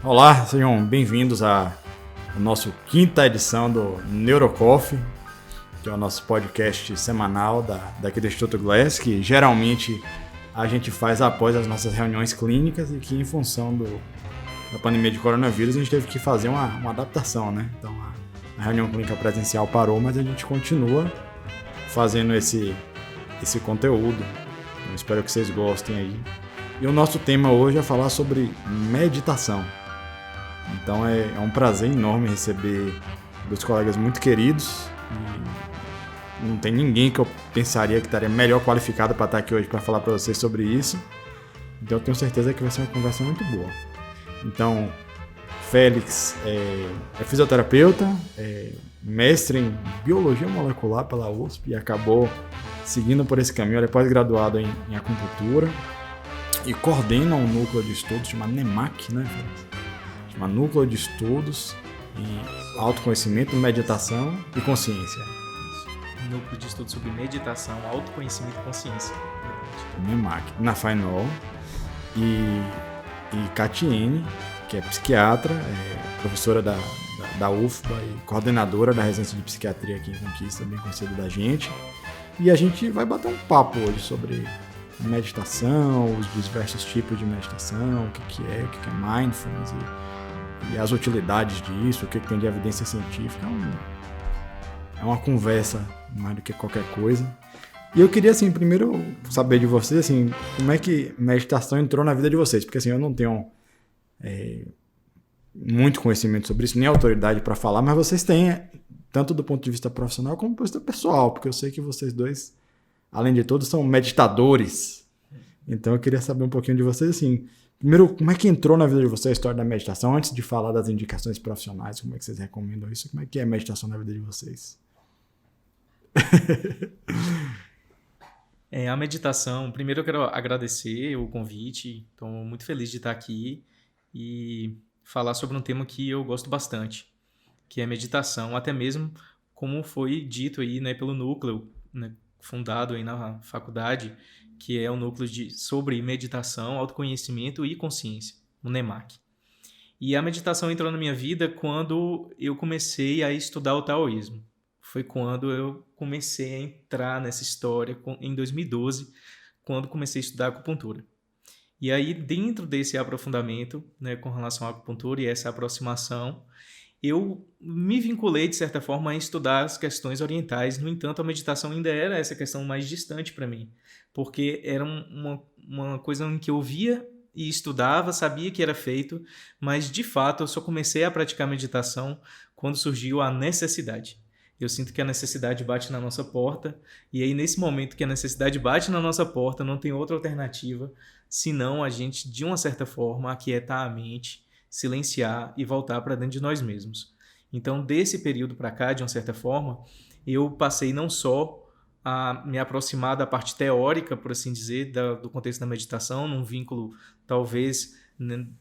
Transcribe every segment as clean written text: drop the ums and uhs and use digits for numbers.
Olá, sejam bem-vindos à nossa quinta edição do NeuroCoffee, que é o nosso podcast semanal daqui do Instituto Glass, que geralmente a gente faz após as nossas reuniões clínicas e que, em função da pandemia de coronavírus, a gente teve que fazer uma adaptação, né? Então, a reunião clínica presencial parou, mas a gente continua fazendo esse conteúdo. Eu espero que vocês gostem aí. E o nosso tema hoje é falar sobre meditação. Então é um prazer enorme receber dois colegas muito queridos. E não tem ninguém que eu pensaria que estaria melhor qualificado para estar aqui hoje para falar para vocês sobre isso. Então eu tenho certeza que vai ser uma conversa muito boa. Então, Félix é fisioterapeuta, mestre em biologia molecular pela USP e acabou seguindo por esse caminho. Ele é pós-graduado em acupuntura e coordena um núcleo de estudos chamado NEMAC, né, Félix? Chama Núcleo de Estudos em Autoconhecimento, Meditação e Consciência. Núcleo de Estudos sobre Meditação, Autoconhecimento e Consciência. NEMAC. Na Fainol. E Catiene, que é psiquiatra, professora da UFBA e coordenadora da residência de psiquiatria aqui em Conquista, bem conhecida da gente. E a gente vai bater um papo hoje sobre meditação, os diversos tipos de meditação, o que é mindfulness e as utilidades disso, o que tem de evidência científica. É uma conversa mais do que qualquer coisa. E eu queria, assim, primeiro saber de vocês, assim, como é que meditação entrou na vida de vocês, porque assim, eu não tenho muito conhecimento sobre isso, nem autoridade para falar, mas vocês têm, tanto do ponto de vista profissional como do ponto de vista pessoal, porque eu sei que vocês dois, além de tudo, são meditadores. Então eu queria saber um pouquinho de vocês, assim, primeiro, como é que entrou na vida de vocês a história da meditação? Antes de falar das indicações profissionais, como é que vocês recomendam isso? Como é que é a meditação na vida de vocês? A meditação, primeiro eu quero agradecer o convite, estou muito feliz de estar aqui e falar sobre um tema que eu gosto bastante, que é meditação, até mesmo como foi dito aí, né, pelo núcleo, né, fundado aí na faculdade, que é o núcleo sobre meditação, autoconhecimento e consciência, o NEMAC. E a meditação entrou na minha vida quando eu comecei a estudar o taoísmo. Foi quando eu comecei a entrar nessa história, em 2012, quando comecei a estudar acupuntura. E aí, dentro desse aprofundamento, né, com relação à acupuntura e essa aproximação, eu me vinculei, de certa forma, a estudar as questões orientais. No entanto, a meditação ainda era essa questão mais distante para mim, porque era uma coisa em que eu via e estudava, sabia que era feito, mas, de fato, eu só comecei a praticar meditação quando surgiu a necessidade. Eu sinto que a necessidade bate na nossa porta, e aí, nesse momento que a necessidade bate na nossa porta, não tem outra alternativa, senão a gente, de uma certa forma, aquietar a mente, silenciar e voltar para dentro de nós mesmos. Então, desse período para cá, de uma certa forma, eu passei não só a me aproximar da parte teórica, por assim dizer, do contexto da meditação, num vínculo talvez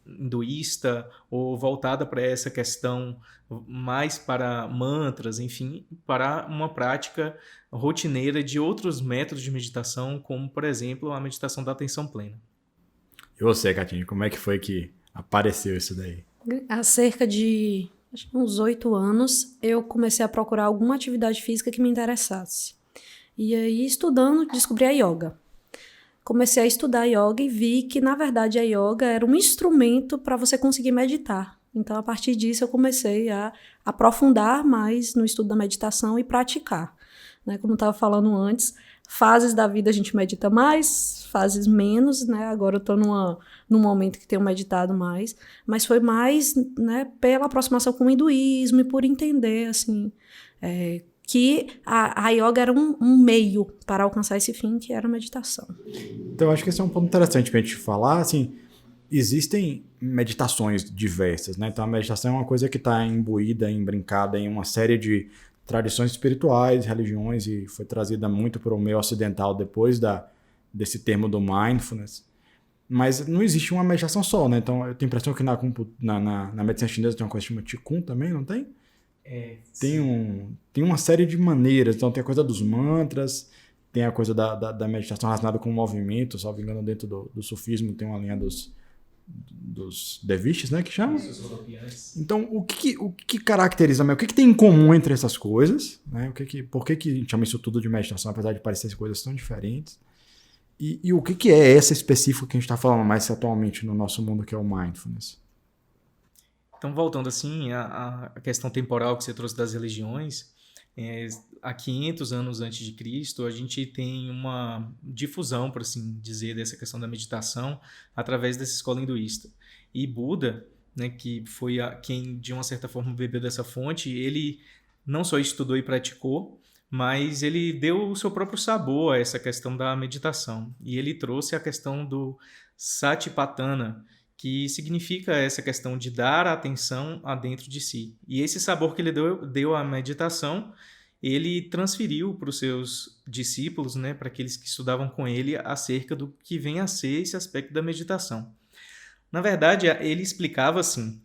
hinduísta ou voltada para essa questão mais para mantras, enfim, para uma prática rotineira de outros métodos de meditação, como, por exemplo, a meditação da atenção plena. E você, Catinha, como é que foi que apareceu isso daí? Há cerca de uns 8 anos, eu comecei a procurar alguma atividade física que me interessasse. E aí, estudando, descobri a yoga. Comecei a estudar yoga e vi que, na verdade, a yoga era um instrumento para você conseguir meditar. Então, a partir disso, eu comecei a aprofundar mais no estudo da meditação e praticar. Né? Como eu estava falando antes, fases da vida a gente medita mais, fases menos, né? Agora eu estou num momento que tenho meditado mais, mas foi mais, né, pela aproximação com o hinduísmo e por entender, assim, que a yoga era um meio para alcançar esse fim, que era a meditação. Então, eu acho que esse é um ponto interessante para a gente falar. Assim, existem meditações diversas, né? Então, a meditação é uma coisa que está imbuída, embrincada em uma série de tradições espirituais, religiões, e foi trazida muito para o meio ocidental depois desse termo do mindfulness. Mas não existe uma meditação só, né? Então, eu tenho a impressão que na medicina chinesa tem uma coisa chamada Qigong também, não tem? Tem uma série de maneiras. Então, tem a coisa dos mantras, tem a coisa da meditação relacionada com o movimento, salvo engano, dentro do sufismo tem uma linha dos dos derviches, né, que chama? Os rodopiantes. Então, o que caracteriza, o que tem em comum entre essas coisas? Né? Por que a gente chama isso tudo de meditação, apesar de parecer coisas tão diferentes? E o que é essa específica que a gente está falando mais atualmente no nosso mundo, que é o mindfulness? Então, voltando assim à questão temporal que você trouxe das religiões, há 500 anos antes de Cristo, a gente tem uma difusão, por assim dizer, dessa questão da meditação através dessa escola hinduísta. E Buda, né, que foi quem, de uma certa forma, bebeu dessa fonte, ele não só estudou e praticou, mas ele deu o seu próprio sabor a essa questão da meditação. E ele trouxe a questão do Satipatthana, que significa essa questão de dar atenção a dentro de si. E esse sabor que ele deu à meditação, ele transferiu para os seus discípulos, né, para aqueles que estudavam com ele, acerca do que vem a ser esse aspecto da meditação. Na verdade, ele explicava assim,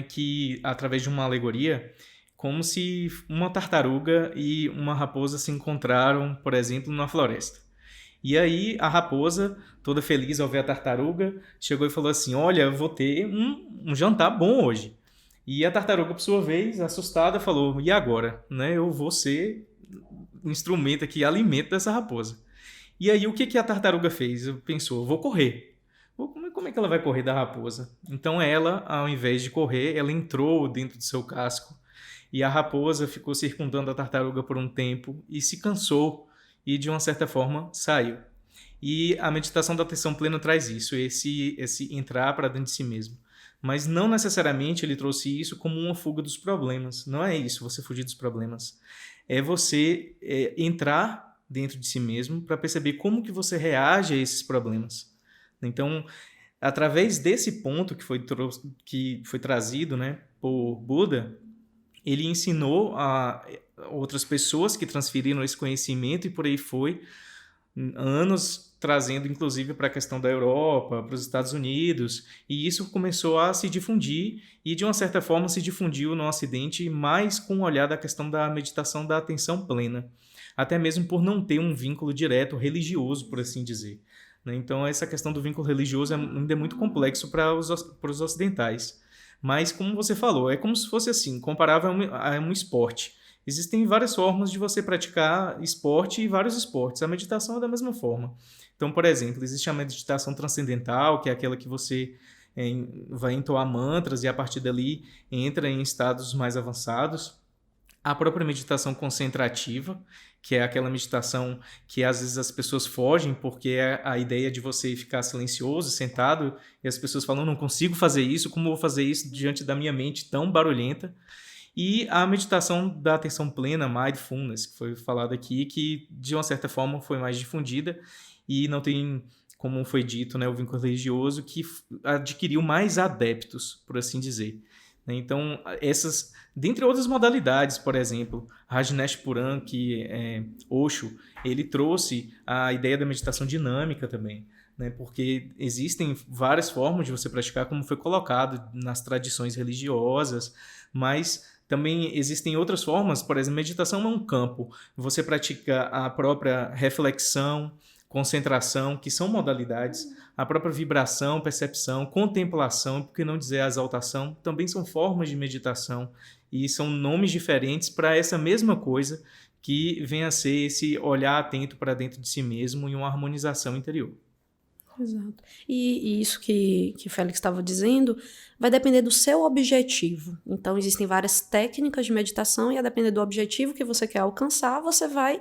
que através de uma alegoria, como se uma tartaruga e uma raposa se encontraram, por exemplo, numa floresta. E aí a raposa, toda feliz ao ver a tartaruga, chegou e falou assim: olha, eu vou ter um jantar bom hoje. E a tartaruga, por sua vez, assustada, falou: e agora? Né? Eu vou ser um instrumento aqui, alimento dessa raposa. E aí o que a tartaruga fez? Pensou: eu vou correr. Como é que ela vai correr da raposa? Então ela, ao invés de correr, ela entrou dentro do seu casco. E a raposa ficou circundando a tartaruga por um tempo e se cansou e, de uma certa forma, saiu. E a meditação da atenção plena traz isso, esse entrar para dentro de si mesmo. Mas não necessariamente ele trouxe isso como uma fuga dos problemas. Não é isso, você fugir dos problemas. É você entrar dentro de si mesmo para perceber como que você reage a esses problemas. Então, através desse ponto que foi trazido, né, por Buda, ele ensinou a outras pessoas que transferiram esse conhecimento e por aí foi, anos trazendo inclusive para a questão da Europa, para os Estados Unidos, e isso começou a se difundir e de uma certa forma se difundiu no Ocidente mais com o olhar da questão da meditação da atenção plena, até mesmo por não ter um vínculo direto religioso, por assim dizer. Então essa questão do vínculo religioso ainda é muito complexo para os ocidentais. Mas, como você falou, é como se fosse assim, comparável a um esporte. Existem várias formas de você praticar esporte e vários esportes. A meditação é da mesma forma. Então, por exemplo, existe a meditação transcendental, que é aquela que você vai entoar mantras e a partir dali entra em estados mais avançados. A própria meditação concentrativa, que é aquela meditação que às vezes as pessoas fogem porque é a ideia de você ficar silencioso, sentado, e as pessoas falam: não consigo fazer isso, como eu vou fazer isso diante da minha mente tão barulhenta? E a meditação da atenção plena, mindfulness, que foi falado aqui, que de uma certa forma foi mais difundida e não tem, como foi dito, né, o vínculo religioso, que adquiriu mais adeptos, por assim dizer. Então, dentre outras modalidades, por exemplo, Rajneesh Puran, que é Osho, ele trouxe a ideia da meditação dinâmica também, né? Porque existem várias formas de você praticar, como foi colocado nas tradições religiosas, mas também existem outras formas. Por exemplo, meditação é um campo, você pratica a própria reflexão, concentração, que são modalidades, a própria vibração, percepção, contemplação, por que não dizer exaltação, também são formas de meditação e são nomes diferentes para essa mesma coisa que vem a ser esse olhar atento para dentro de si mesmo e uma harmonização interior. Exato. E isso que o Félix estava dizendo vai depender do seu objetivo. Então, existem várias técnicas de meditação e a depender do objetivo que você quer alcançar, você vai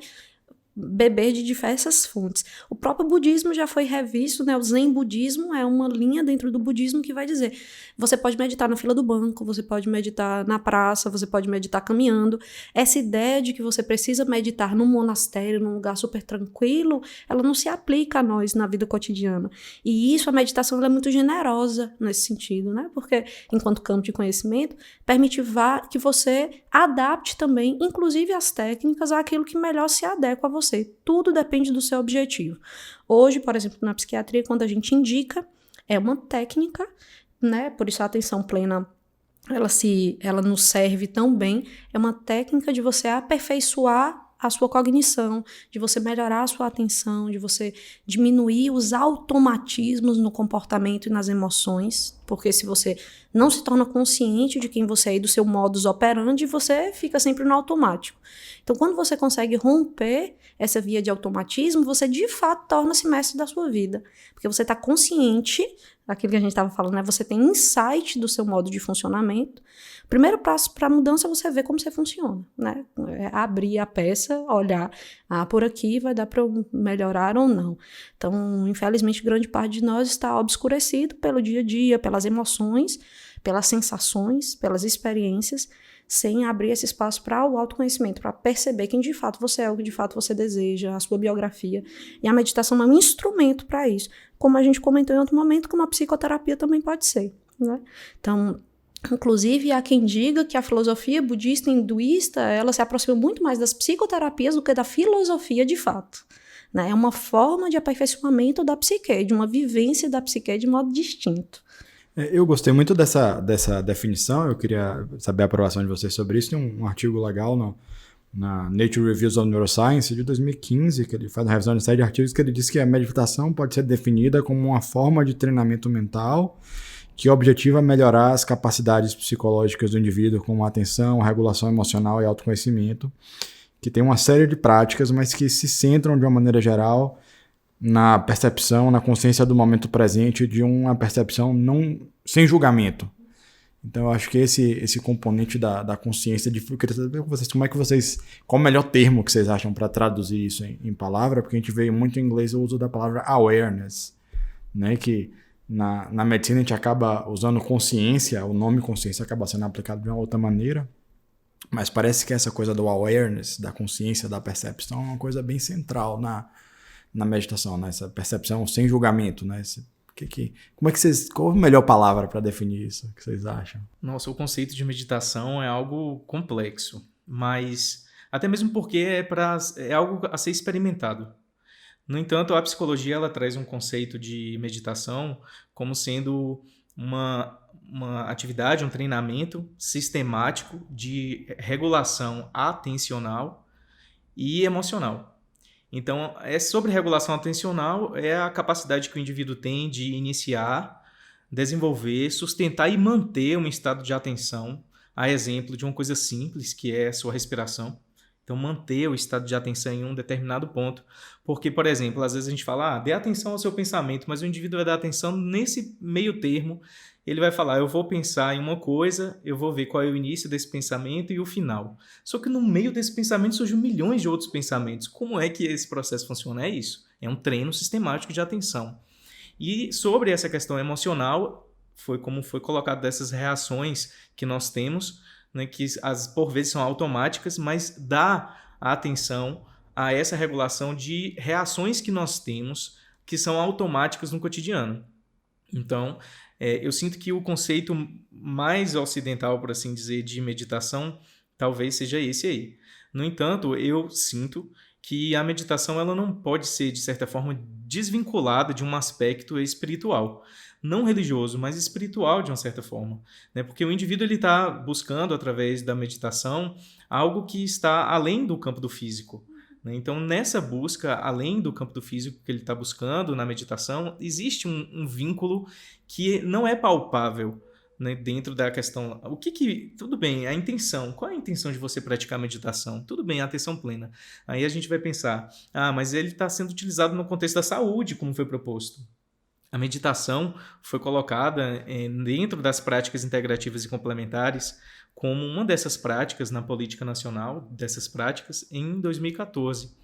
beber de diversas fontes. O próprio budismo já foi revisto, né? O Zen budismo é uma linha dentro do budismo que vai dizer: você pode meditar na fila do banco, você pode meditar na praça, você pode meditar caminhando. Essa ideia de que você precisa meditar num monastério, num lugar super tranquilo, ela não se aplica a nós na vida cotidiana. E isso, a meditação, ela é muito generosa nesse sentido, né? Porque, enquanto campo de conhecimento, permite que você adapte também, inclusive as técnicas, àquilo que melhor se adequa a você. Tudo depende do seu objetivo. Hoje, por exemplo, na psiquiatria, quando a gente indica, é uma técnica, né? Por isso a atenção plena, ela nos serve tão bem. É uma técnica de você aperfeiçoar a sua cognição, de você melhorar a sua atenção, de você diminuir os automatismos no comportamento e nas emoções, porque se você não se torna consciente de quem você é e do seu modus operandi, você fica sempre no automático. Então, quando você consegue romper essa via de automatismo, você de fato torna-se mestre da sua vida, porque você está consciente daquilo que a gente estava falando, né? Você tem insight do seu modo de funcionamento. O primeiro passo para a mudança é você ver como você funciona, né? É abrir a peça, olhar, por aqui vai dar para eu melhorar ou não. Então, infelizmente, grande parte de nós está obscurecido pelo dia a dia, pelas emoções, pelas sensações, pelas experiências, sem abrir esse espaço para o autoconhecimento, para perceber quem de fato você é, o que de fato você deseja, a sua biografia. E a meditação é um instrumento para isso. Como a gente comentou em outro momento, como a psicoterapia também pode ser, né? Então, inclusive, há quem diga que a filosofia budista e hinduísta, ela se aproxima muito mais das psicoterapias do que da filosofia de fato, né? É uma forma de aperfeiçoamento da psique, de uma vivência da psique de modo distinto. Eu gostei muito dessa definição, eu queria saber a aprovação de vocês sobre isso. Tem um artigo legal na Nature Reviews of Neuroscience de 2015, que ele faz uma revisão de série de artigos, que ele diz que a meditação pode ser definida como uma forma de treinamento mental que objetiva melhorar as capacidades psicológicas do indivíduo, como atenção, regulação emocional e autoconhecimento, que tem uma série de práticas, mas que se centram de uma maneira geral na percepção, na consciência do momento presente, de uma percepção sem julgamento. Então, eu acho que esse componente da consciência, eu queria saber com vocês, qual o melhor termo que vocês acham para traduzir isso em palavra, porque a gente vê muito em inglês o uso da palavra awareness, né, que na medicina a gente acaba usando consciência, o nome consciência acaba sendo aplicado de uma outra maneira, mas parece que essa coisa do awareness, da consciência, da percepção, é uma coisa bem central na meditação, né? Essa percepção sem julgamento, né? Qual a melhor palavra para definir isso? O que vocês acham? Nossa, o conceito de meditação é algo complexo, mas até mesmo porque é algo a ser experimentado. No entanto, a psicologia ela traz um conceito de meditação como sendo uma atividade, um treinamento sistemático de regulação atencional e emocional. Então, sobre regulação atencional, é a capacidade que o indivíduo tem de iniciar, desenvolver, sustentar e manter um estado de atenção, a exemplo de uma coisa simples, que é a sua respiração. Então, manter o estado de atenção em um determinado ponto. Porque, por exemplo, às vezes a gente fala, dê atenção ao seu pensamento, mas o indivíduo vai dar atenção nesse meio termo. Ele vai falar, eu vou pensar em uma coisa, eu vou ver qual é o início desse pensamento e o final. Só que no meio desse pensamento surgem milhões de outros pensamentos. Como é que esse processo funciona? É isso. É um treino sistemático de atenção. E sobre essa questão emocional, foi como foi colocado dessas reações que nós temos, né, que por vezes são automáticas, mas dá atenção a essa regulação de reações que nós temos que são automáticas no cotidiano. Então, eu sinto que o conceito mais ocidental, por assim dizer, de meditação, talvez seja esse aí. No entanto, eu sinto que a meditação ela não pode ser, de certa forma, desvinculada de um aspecto espiritual. Não religioso, mas espiritual, de uma certa forma, né? Porque o indivíduo está buscando, através da meditação, algo que está além do campo do físico. Então, nessa busca, além do campo do físico que ele está buscando na meditação, existe um vínculo que não é palpável, né, dentro da questão. Tudo bem, a intenção. Qual é a intenção de você praticar meditação? Tudo bem, a atenção plena. Aí a gente vai pensar, mas ele está sendo utilizado no contexto da saúde, como foi proposto. A meditação foi colocada dentro das práticas integrativas e complementares como uma dessas práticas na política nacional, dessas práticas, em 2014.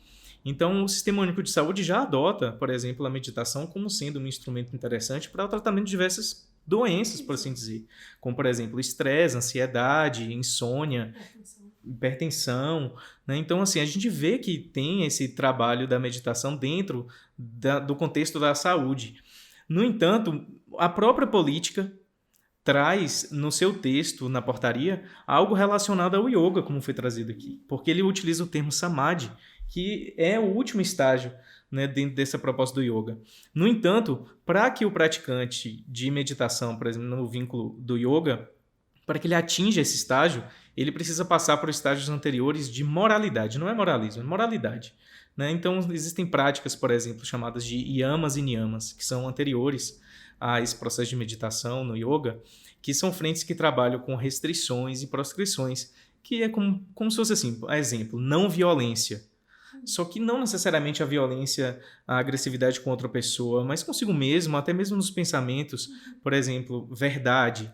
Então, o Sistema Único de Saúde já adota, por exemplo, a meditação como sendo um instrumento interessante para o tratamento de diversas doenças, por assim dizer, como, por exemplo, estresse, ansiedade, insônia, hipertensão, né? Então, assim, a gente vê que tem esse trabalho da meditação dentro do contexto da saúde. No entanto, a própria política traz no seu texto, na portaria, algo relacionado ao yoga, como foi trazido aqui, porque ele utiliza o termo samadhi, que é o último estágio, né, dentro dessa proposta do yoga. No entanto, para que o praticante de meditação, por exemplo, no vínculo do yoga, para que ele atinja esse estágio, ele precisa passar por estágios anteriores de moralidade. Não é moralismo, é moralidade. Né? Então, existem práticas, por exemplo, chamadas de yamas e niyamas, que são anteriores a esse processo de meditação no yoga, que são frentes que trabalham com restrições e proscrições, que é como se fosse assim, exemplo, não violência. Só que não necessariamente a violência, a agressividade com outra pessoa, mas consigo mesmo, até mesmo nos pensamentos, por exemplo, verdade,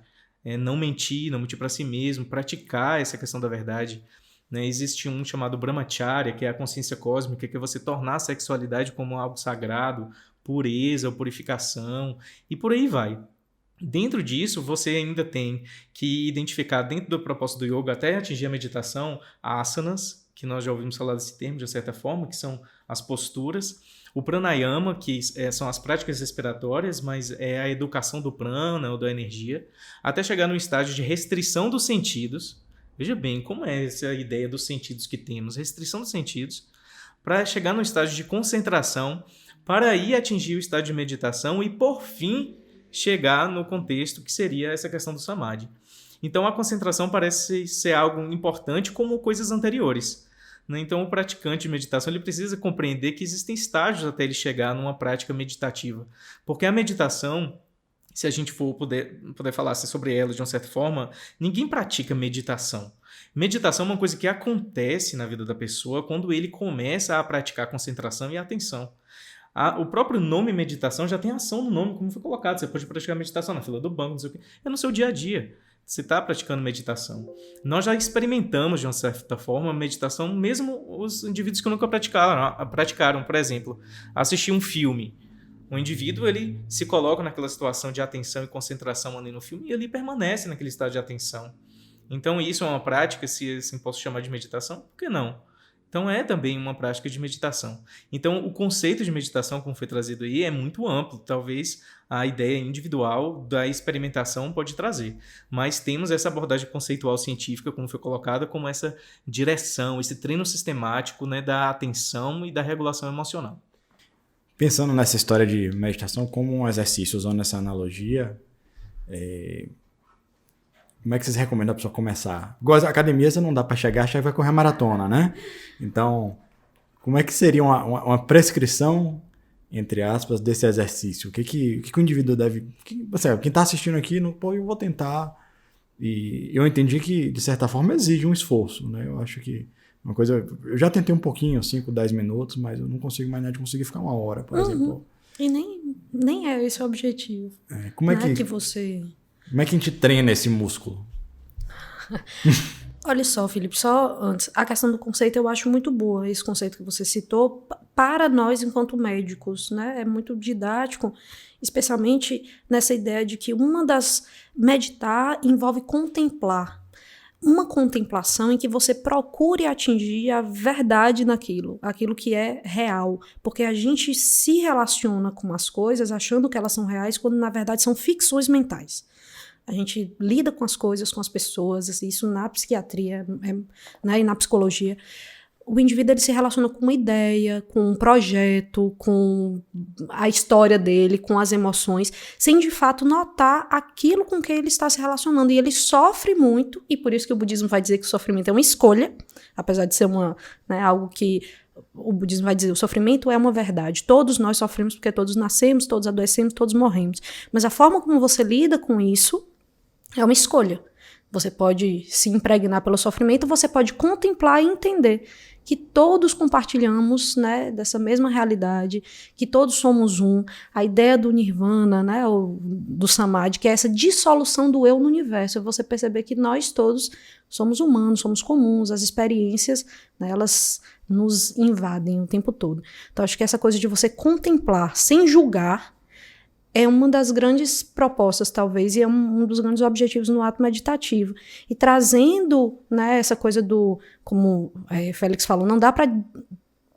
não mentir para si mesmo, praticar essa questão da verdade. Né? Existe um chamado Brahmacharya, que é a consciência cósmica, que é você tornar a sexualidade como algo sagrado, pureza ou purificação, e por aí vai. Dentro disso, você ainda tem que identificar, dentro do propósito do yoga, até atingir a meditação, asanas, que nós já ouvimos falar desse termo de certa forma, que são as posturas, o pranayama, que são as práticas respiratórias, mas é a educação do prana ou da energia, até chegar no estágio de restrição dos sentidos. Veja bem, como é essa ideia dos sentidos que temos, restrição dos sentidos, para chegar no estágio de concentração, para aí atingir o estágio de meditação e, por fim, chegar no contexto que seria essa questão do samadhi. Então, a concentração parece ser algo importante como coisas anteriores. Né? Então, o praticante de meditação ele precisa compreender que existem estágios até ele chegar numa prática meditativa. Porque a meditação, se a gente for poder falar sobre ela de uma certa forma, ninguém pratica meditação. Meditação é uma coisa que acontece na vida da pessoa quando ele começa a praticar concentração e atenção. O próprio nome meditação já tem ação no nome, como foi colocado. Você pode praticar meditação na fila do banco, não sei o quê. É no seu dia a dia. Você está praticando meditação. Nós já experimentamos, de uma certa forma, meditação, mesmo os indivíduos que nunca praticaram. Por exemplo, assistir um filme. O indivíduo ele se coloca naquela situação de atenção e concentração ali no filme e ele permanece naquele estado de atenção. Então, isso é uma prática, se assim posso chamar de meditação? Por que não? Então, é também uma prática de meditação. Então, o conceito de meditação, como foi trazido aí, é muito amplo. Talvez a ideia individual da experimentação pode trazer. Mas temos essa abordagem conceitual científica, como foi colocada, como essa direção, esse treino sistemático, né, da atenção e da regulação emocional. Pensando nessa história de meditação como um exercício, usando essa analogia, como é que vocês recomendam a pessoa começar? Igual a academia, você não dá para chegar, achar que vai correr maratona, né? Então, como é que seria uma prescrição, entre aspas, desse exercício? O que o indivíduo deve... Quem está assistindo aqui, eu vou tentar. E eu entendi que, de certa forma, exige um esforço, né? Eu acho que uma coisa... Eu já tentei um pouquinho, 5, 10 minutos, mas eu não consigo mais nada de conseguir ficar 1 hora, por exemplo. E nem é esse o objetivo. Como é que você... Como é que a gente treina esse músculo? Olha só, Felipe, só antes, a questão do conceito eu acho muito boa, esse conceito que você citou, para nós enquanto médicos, né? É muito didático, especialmente nessa ideia de que meditar envolve contemplar. Uma contemplação em que você procure atingir a verdade naquilo, aquilo que é real, porque a gente se relaciona com as coisas achando que elas são reais, quando na verdade são ficções mentais. A gente lida com as coisas, com as pessoas, isso na psiquiatria, né, e na psicologia. O indivíduo ele se relaciona com uma ideia, com um projeto, com a história dele, com as emoções, sem de fato notar aquilo com que ele está se relacionando. E ele sofre muito, e por isso que o budismo vai dizer que o sofrimento é uma escolha, apesar de ser algo que o budismo vai dizer, o sofrimento é uma verdade. Todos nós sofremos porque todos nascemos, todos adoecemos, todos morremos. Mas a forma como você lida com isso é uma escolha. Você pode se impregnar pelo sofrimento, você pode contemplar e entender que todos compartilhamos, né, dessa mesma realidade, que todos somos um. A ideia do nirvana, né, ou do samadhi, que é essa dissolução do eu no universo, é você perceber que nós todos somos humanos, somos comuns, as experiências, né, elas nos invadem o tempo todo. Então, acho que essa coisa de você contemplar sem julgar é uma das grandes propostas, talvez, e é um dos grandes objetivos no ato meditativo. E trazendo, né, essa coisa do, como Félix falou, não dá para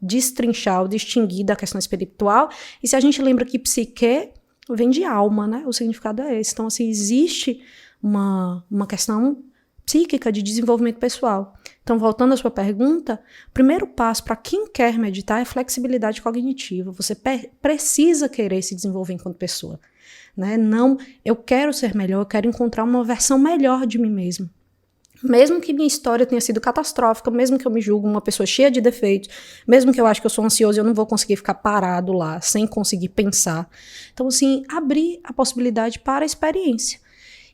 destrinchar ou distinguir da questão espiritual, e se a gente lembra que psique vem de alma, né, o significado é esse. Então, assim, existe uma questão psíquica de desenvolvimento pessoal. Então, voltando à sua pergunta, o primeiro passo para quem quer meditar é flexibilidade cognitiva. Você precisa querer se desenvolver enquanto pessoa. Né? Não, eu quero ser melhor, eu quero encontrar uma versão melhor de mim mesmo. Mesmo que minha história tenha sido catastrófica, mesmo que eu me julgue uma pessoa cheia de defeitos, mesmo que eu acho que eu sou ansioso e eu não vou conseguir ficar parado lá, sem conseguir pensar. Então, assim, abrir a possibilidade para a experiência.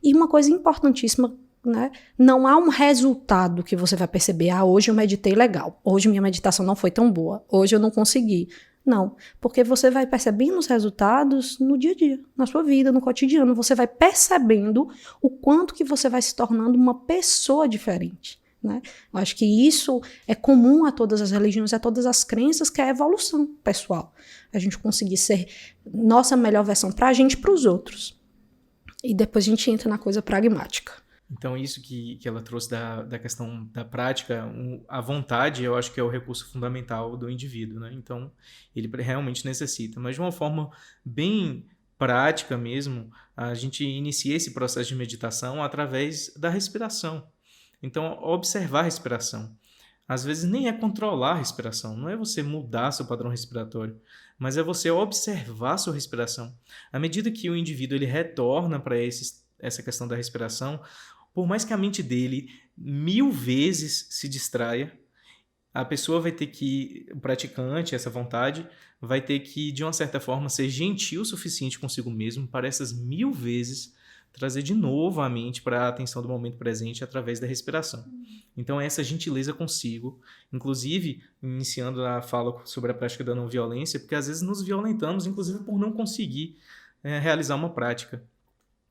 E uma coisa importantíssima, né? Não há um resultado que você vai perceber, hoje eu meditei legal, hoje minha meditação não foi tão boa, hoje eu não consegui. Não, porque você vai percebendo os resultados no dia a dia, na sua vida, no cotidiano. Você vai percebendo o quanto que você vai se tornando uma pessoa diferente, né? Eu acho que isso é comum a todas as religiões, a todas as crenças, que é a evolução pessoal. A gente conseguir ser nossa melhor versão para a gente e para os outros. E depois a gente entra na coisa pragmática. Então, isso que ela trouxe da questão da prática, a vontade, eu acho que é o recurso fundamental do indivíduo, né? Então, ele realmente necessita. Mas de uma forma bem prática mesmo, a gente inicia esse processo de meditação através da respiração. Então, observar a respiração. Às vezes nem é controlar a respiração, não é você mudar seu padrão respiratório, mas é você observar a sua respiração. À medida que o indivíduo ele retorna para essa questão da respiração, por mais que a mente dele 1000 vezes se distraia, a pessoa vai ter que, o praticante, essa vontade, vai ter que, de uma certa forma, ser gentil o suficiente consigo mesmo para essas 1000 vezes trazer de novo a mente para a atenção do momento presente através da respiração. Então, essa gentileza consigo, inclusive, iniciando a fala sobre a prática da não violência, porque às vezes nos violentamos, inclusive por não conseguir realizar uma prática.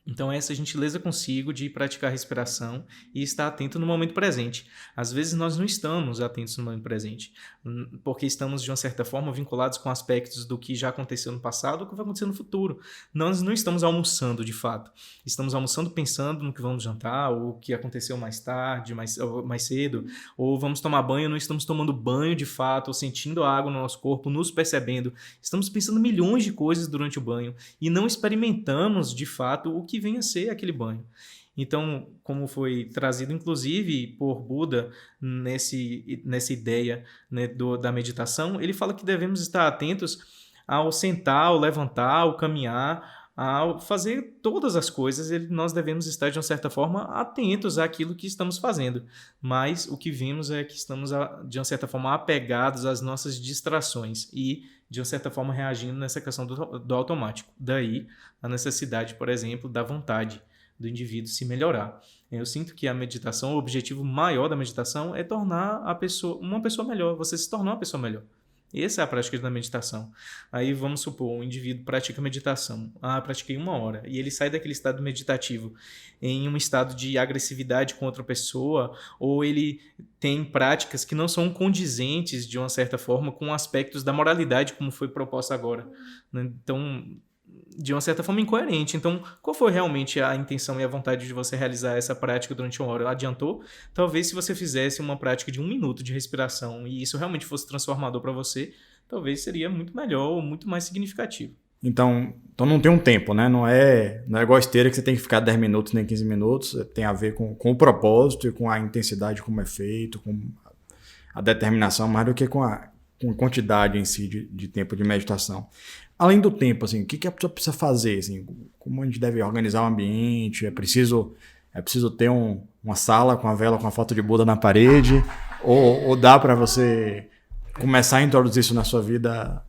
Então, essa gentileza consigo de praticar a respiração e estar atento no momento presente. Às vezes, nós não estamos atentos no momento presente, porque estamos, de uma certa forma, vinculados com aspectos do que já aconteceu no passado ou que vai acontecer no futuro. Nós não estamos almoçando, de fato. Estamos almoçando pensando no que vamos jantar, ou o que aconteceu mais tarde, mais cedo, ou vamos tomar banho, não estamos tomando banho, de fato, ou sentindo a água no nosso corpo, nos percebendo. Estamos pensando milhões de coisas durante o banho e não experimentamos, de fato, o que vem a ser aquele banho. Então, como foi trazido inclusive por Buda nessa ideia, né, da meditação, ele fala que devemos estar atentos ao sentar, ao levantar, ao caminhar, ao fazer todas as coisas. Nós devemos estar, de uma certa forma, atentos àquilo que estamos fazendo. Mas o que vemos é que estamos, de uma certa forma, apegados às nossas distrações e, de uma certa forma, reagindo nessa questão do automático. Daí a necessidade, por exemplo, da vontade do indivíduo se melhorar. Eu sinto que a meditação, o objetivo maior da meditação é tornar uma pessoa melhor, você se tornar uma pessoa melhor. Essa é a prática da meditação. Aí vamos supor, um indivíduo pratica meditação. Pratiquei 1 hora. E ele sai daquele estado meditativo em um estado de agressividade com outra pessoa, ou ele tem práticas que não são condizentes, de uma certa forma, com aspectos da moralidade, como foi proposto agora. Então, de uma certa forma, incoerente. Então, qual foi realmente a intenção e a vontade de você realizar essa prática durante 1 hora? Adiantou? Talvez se você fizesse uma prática de 1 minuto de respiração e isso realmente fosse transformador para você, talvez seria muito melhor ou muito mais significativo. Então não tem um tempo, né? Não é igual esteira que você tem que ficar 10 minutos nem 15 minutos. Tem a ver com o propósito e com a intensidade como é feito, com a determinação, mais do que com a quantidade em si de tempo de meditação. Além do tempo, assim, o que a pessoa precisa fazer? Assim, como a gente deve organizar o ambiente? É preciso ter uma sala com a vela com a foto de Buda na parede? Ou dá para você começar a introduzir isso na sua vida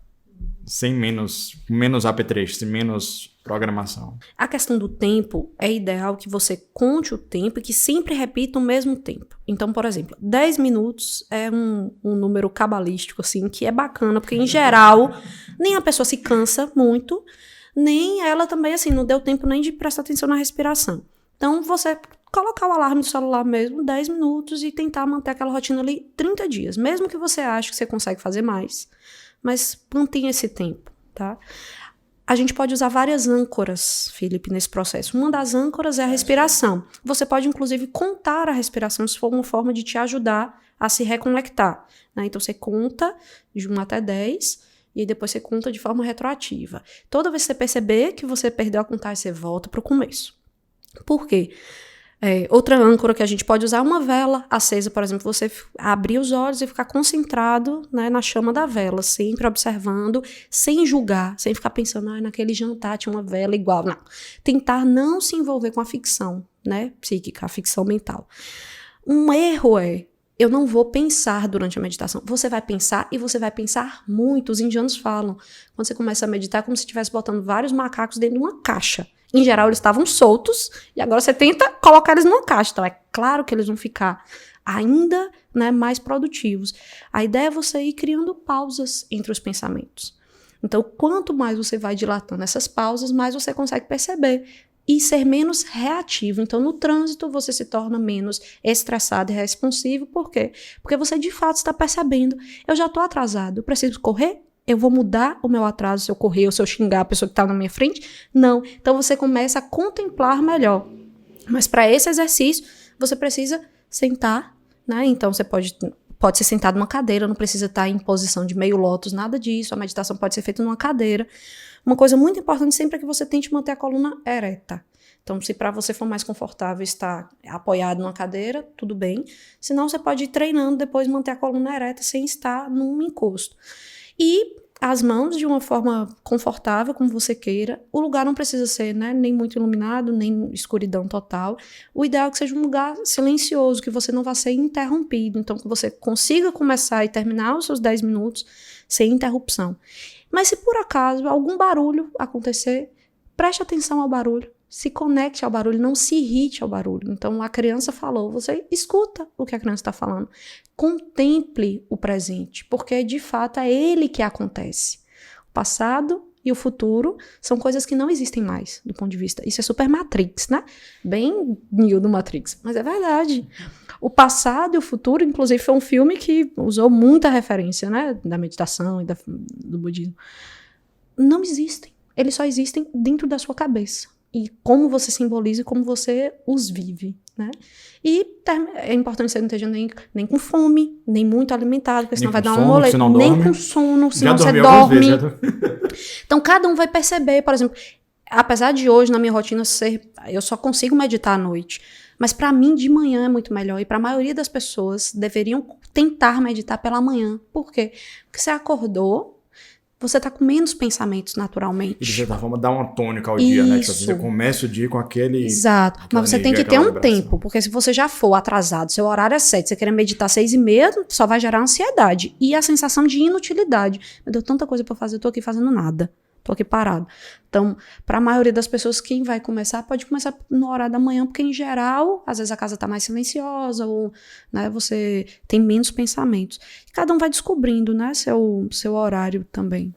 sem menos apetrechos, sem menos programação? A questão do tempo, é ideal que você conte o tempo e que sempre repita o mesmo tempo. Então, por exemplo, 10 minutos é um número cabalístico, assim, que é bacana, porque em geral, nem a pessoa se cansa muito, nem ela também, assim, não deu tempo nem de prestar atenção na respiração. Então, você colocar o alarme do celular mesmo, 10 minutos, e tentar manter aquela rotina ali 30 dias. Mesmo que você ache que você consegue fazer mais, mas mantenha esse tempo, tá? A gente pode usar várias âncoras, Felipe, nesse processo. Uma das âncoras é a respiração. Você pode, inclusive, contar a respiração se for uma forma de te ajudar a se reconectar, né? Então, você conta de 1 até 10 e aí depois você conta de forma retroativa. Toda vez que você perceber que você perdeu a contagem, você volta para o começo. Por quê? Outra âncora que a gente pode usar é uma vela acesa, por exemplo, você abrir os olhos e ficar concentrado, né, na chama da vela, sempre observando, sem julgar, sem ficar pensando, naquele jantar tinha uma vela igual. Não. Tentar não se envolver com a ficção, né, psíquica, a ficção mental. Um erro eu não vou pensar durante a meditação. Você vai pensar e você vai pensar muito. Os indianos falam, quando você começa a meditar, é como se estivesse botando vários macacos dentro de uma caixa. Em geral, eles estavam soltos e agora você tenta colocar eles numa caixa. Então, é claro que eles vão ficar ainda, né, mais produtivos. A ideia é você ir criando pausas entre os pensamentos. Então, quanto mais você vai dilatando essas pausas, mais você consegue perceber e ser menos reativo. Então, no trânsito, você se torna menos estressado e responsivo. Por quê? Porque você, de fato, está percebendo, eu já estou atrasado, eu preciso correr? Eu vou mudar o meu atraso se eu correr ou se eu xingar a pessoa que está na minha frente? Não. Então, você começa a contemplar melhor. Mas, para esse exercício, você precisa sentar, né? Então, você pode ser sentado numa cadeira, não precisa estar em posição de meio lótus, nada disso. A meditação pode ser feita numa cadeira. Uma coisa muito importante sempre é que você tente manter a coluna ereta. Então, se para você for mais confortável estar apoiado numa cadeira, tudo bem. Senão, você pode ir treinando, depois manter a coluna ereta sem estar num encosto. E as mãos de uma forma confortável, como você queira. O lugar não precisa ser, né, nem muito iluminado, nem escuridão total. O ideal é que seja um lugar silencioso, que você não vá ser interrompido. Então, que você consiga começar e terminar os seus 10 minutos sem interrupção. Mas se por acaso algum barulho acontecer, preste atenção ao barulho. Se conecte ao barulho, não se irrite ao barulho. Então, a criança falou, você escuta o que a criança está falando. Contemple o presente, porque de fato é ele que acontece. O passado e o futuro são coisas que não existem mais, do ponto de vista. Isso é super Matrix, né? Bem Neo do Matrix, mas é verdade. O passado e o futuro, inclusive, foi um filme que usou muita referência, né? Da meditação e do budismo. Não existem. Eles só existem dentro da sua cabeça. E como você simboliza e como você os vive, né? E é importante você não esteja nem com fome, nem muito alimentado, porque senão vai dar uma moleza. Nem com sono, senão você dorme. Então, cada um vai perceber, por exemplo, apesar de hoje, na minha rotina, eu só consigo meditar à noite. Mas para mim, de manhã é muito melhor. E para a maioria das pessoas, deveriam tentar meditar pela manhã. Por quê? Porque você acordou, você tá com menos pensamentos naturalmente. E de certa forma dá uma tônica ao dia, né? Tipo, você começa o dia com aquele... Exato. Mas você tem que ter um tempo, porque se você já for atrasado, seu horário é 7, você querer meditar 6:30, só vai gerar ansiedade. E a sensação de inutilidade. Meu Deus, tanta coisa pra fazer, eu tô aqui fazendo nada. Tô aqui parado. Então, para a maioria das pessoas, quem vai começar, pode começar no horário da manhã, porque em geral, às vezes a casa tá mais silenciosa, ou, né, você tem menos pensamentos. Cada um vai descobrindo, né, seu horário também.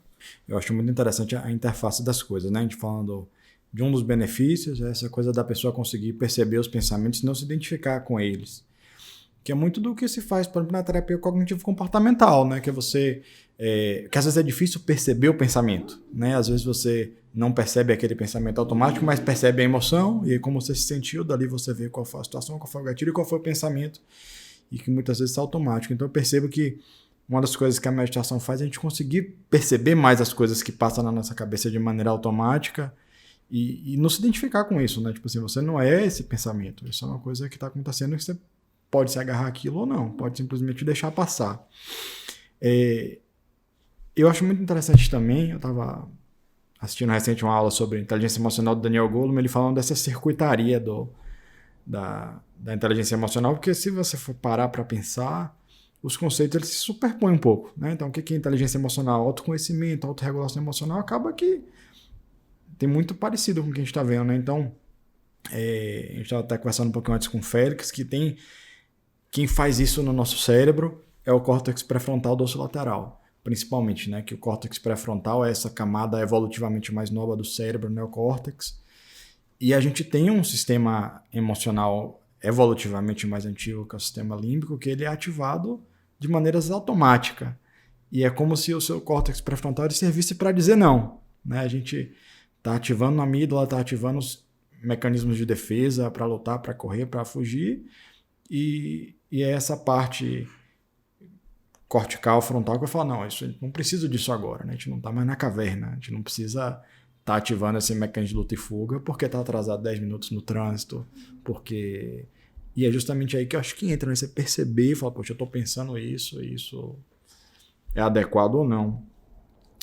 Eu acho muito interessante a interface das coisas, né? A gente falando de um dos benefícios, é essa coisa da pessoa conseguir perceber os pensamentos e não se identificar com eles. Que é muito do que se faz, por exemplo, na terapia cognitivo-comportamental, né? Que é você... que às vezes é difícil perceber o pensamento, né? Às vezes você não percebe aquele pensamento automático, mas percebe a emoção e como você se sentiu, dali você vê qual foi a situação, qual foi o gatilho e qual foi o pensamento, e que muitas vezes é automático. Então eu percebo que uma das coisas que a meditação faz é a gente conseguir perceber mais as coisas que passam na nossa cabeça de maneira automática e não se identificar com isso, né? Tipo assim, você não é esse pensamento, isso é uma coisa que está acontecendo e você pode se agarrar àquilo ou não, pode simplesmente deixar passar. Eu acho muito interessante também, eu estava assistindo recente uma aula sobre inteligência emocional do Daniel Goleman, ele falando dessa circuitaria da inteligência emocional, porque se você for parar para pensar, os conceitos eles se superpõem um pouco, né? Então, o que é inteligência emocional? Autoconhecimento, autorregulação emocional, acaba que tem muito parecido com o que a gente está vendo, né? Então, a gente estava até conversando um pouquinho antes com o Félix, que quem faz isso no nosso cérebro é o córtex pré-frontal dorsolateral, principalmente, né? Que o córtex pré-frontal é essa camada evolutivamente mais nova do cérebro, o neocórtex, e a gente tem um sistema emocional evolutivamente mais antigo, que é o sistema límbico, que ele é ativado de maneiras automáticas. E é como se o seu córtex pré-frontal servisse para dizer não, né? A gente está ativando a amígdala, está ativando os mecanismos de defesa para lutar, para correr, para fugir, e é essa parte cortical, frontal, que eu falo, não, isso, a gente não precisa disso agora, né? A gente não está mais na caverna, a gente não precisa estar ativando esse mecanismo de luta e fuga porque está atrasado 10 minutos no trânsito, porque... E é justamente aí que eu acho que entra, né? Você perceber e falar, poxa, eu estou pensando isso é adequado ou não.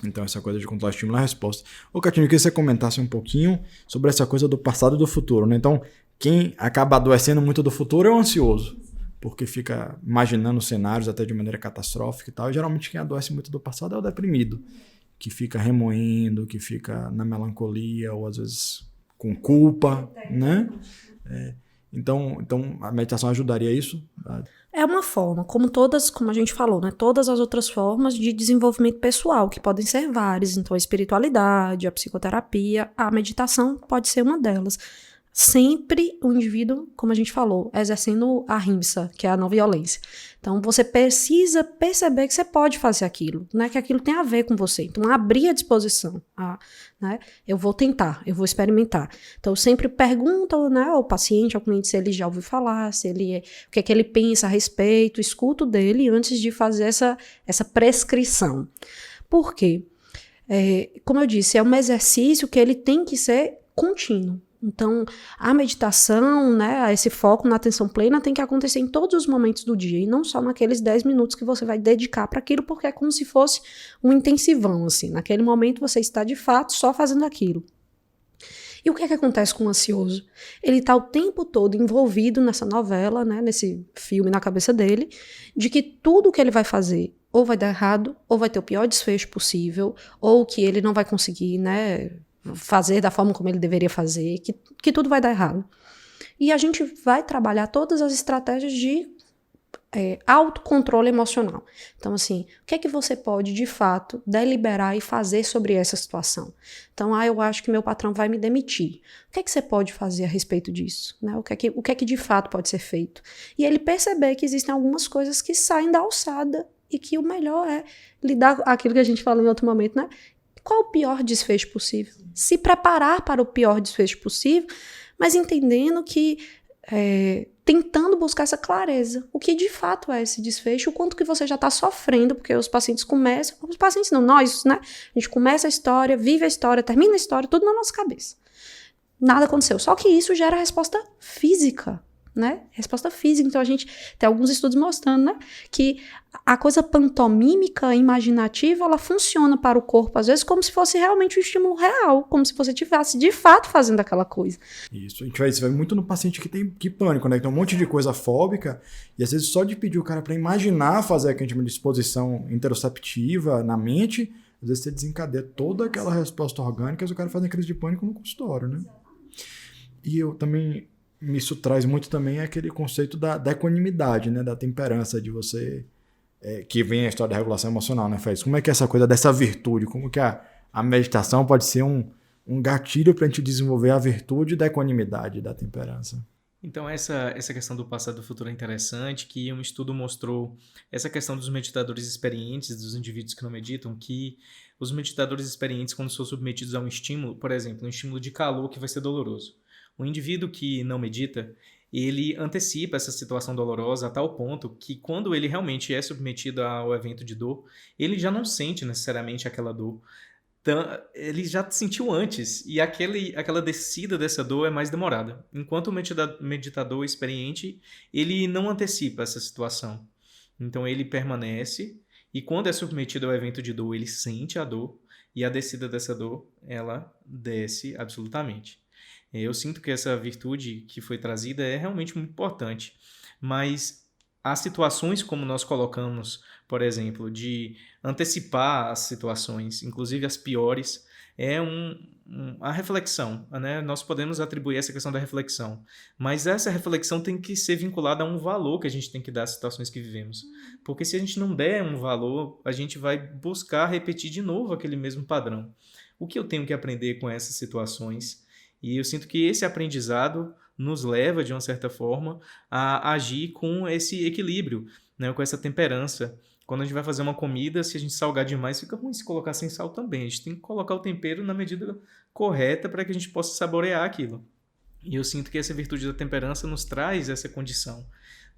Então, essa coisa de controlar estímulo e resposta. Ô, Catinho, eu queria que você comentasse um pouquinho sobre essa coisa do passado e do futuro, né? Então, quem acaba adoecendo muito do futuro é o ansioso. porque fica imaginando cenários até de maneira catastrófica e tal. E geralmente quem adoece muito do passado é o deprimido, que fica remoendo, que fica na melancolia, ou às vezes com culpa, né? Então a meditação ajudaria isso? É uma forma, como a gente falou, né? Todas as outras formas de desenvolvimento pessoal, que podem ser várias. Então, a espiritualidade, a psicoterapia, a meditação pode ser uma delas. Sempre o indivíduo, como a gente falou, exercendo a ahimsa, que é a não violência. Então, você precisa perceber que você pode fazer aquilo, né? Que aquilo tem a ver com você. Então, abrir a disposição. Né? Eu vou tentar, eu vou experimentar. Então, eu sempre pergunto, né, ao paciente, ao cliente, se ele já ouviu falar, o que é que ele pensa a respeito, escuto dele antes de fazer essa prescrição. Por quê? Como eu disse, é um exercício que ele tem que ser contínuo. Então, a meditação, né, esse foco na atenção plena tem que acontecer em todos os momentos do dia, e não só naqueles 10 minutos que você vai dedicar para aquilo, porque é como se fosse um intensivão, assim. Naquele momento você está, de fato, só fazendo aquilo. E o que é que acontece com o ansioso? Ele está o tempo todo envolvido nessa novela, né, nesse filme na cabeça dele, de que tudo que ele vai fazer ou vai dar errado, ou vai ter o pior desfecho possível, ou que ele não vai conseguir, né, fazer da forma como ele deveria fazer, que tudo vai dar errado. E a gente vai trabalhar todas as estratégias de autocontrole emocional. Então, assim, o que é que você pode, de fato, deliberar e fazer sobre essa situação? Então, eu acho que meu patrão vai me demitir. O que é que você pode fazer a respeito disso? Né? O que é que de fato pode ser feito? E ele perceber que existem algumas coisas que saem da alçada e que o melhor é lidar com aquilo que a gente falou em outro momento, né? Qual o pior desfecho possível? Se preparar para o pior desfecho possível, mas entendendo que tentando buscar essa clareza. O que de fato é esse desfecho, o quanto que você já está sofrendo, porque os pacientes nós, né? A gente começa a história, vive a história, termina a história, tudo na nossa cabeça. Nada aconteceu. Só que isso gera resposta física, né? Resposta física. Então a gente tem alguns estudos mostrando, né, que a coisa pantomímica, imaginativa, ela funciona para o corpo, às vezes, como se fosse realmente um estímulo real, como se você estivesse de fato fazendo aquela coisa. Isso, a gente vai muito no paciente que tem pânico, né? Que tem um monte de coisa fóbica, e às vezes só de pedir o cara para imaginar fazer aquela tipo de disposição interoceptiva na mente, às vezes você desencadeia toda aquela resposta orgânica e o cara faz uma crise de pânico no consultório, né? E eu também, isso traz muito também aquele conceito da equanimidade, né? Da temperança, de você... que vem a história da regulação emocional, né, Fez? Como é que é essa coisa dessa virtude? Como que a meditação pode ser um gatilho para a gente desenvolver a virtude da equanimidade, da temperança? Então, essa questão do passado e do futuro é interessante, que um estudo mostrou essa questão dos meditadores experientes, dos indivíduos que não meditam, que os meditadores experientes, quando são submetidos a um estímulo, por exemplo, um estímulo de calor que vai ser doloroso, o indivíduo que não medita, ele antecipa essa situação dolorosa a tal ponto que quando ele realmente é submetido ao evento de dor, ele já não sente necessariamente aquela dor. Então, ele já sentiu antes, e aquela descida dessa dor é mais demorada. Enquanto o meditador experiente, ele não antecipa essa situação. Então ele permanece, e quando é submetido ao evento de dor, ele sente a dor, e a descida dessa dor, ela desce absolutamente. Eu sinto que essa virtude que foi trazida é realmente muito importante, mas há situações como nós colocamos, por exemplo, de antecipar as situações, inclusive as piores, é a reflexão, né? Nós podemos atribuir essa questão da reflexão, mas essa reflexão tem que ser vinculada a um valor que a gente tem que dar às situações que vivemos, porque se a gente não der um valor, a gente vai buscar repetir de novo aquele mesmo padrão. O que eu tenho que aprender com essas situações? E eu sinto que esse aprendizado nos leva, de uma certa forma, a agir com esse equilíbrio, né? Com essa temperança. Quando a gente vai fazer uma comida, se a gente salgar demais, fica ruim se colocar sem sal também. A gente tem que colocar o tempero na medida correta para que a gente possa saborear aquilo. E eu sinto que essa virtude da temperança nos traz essa condição,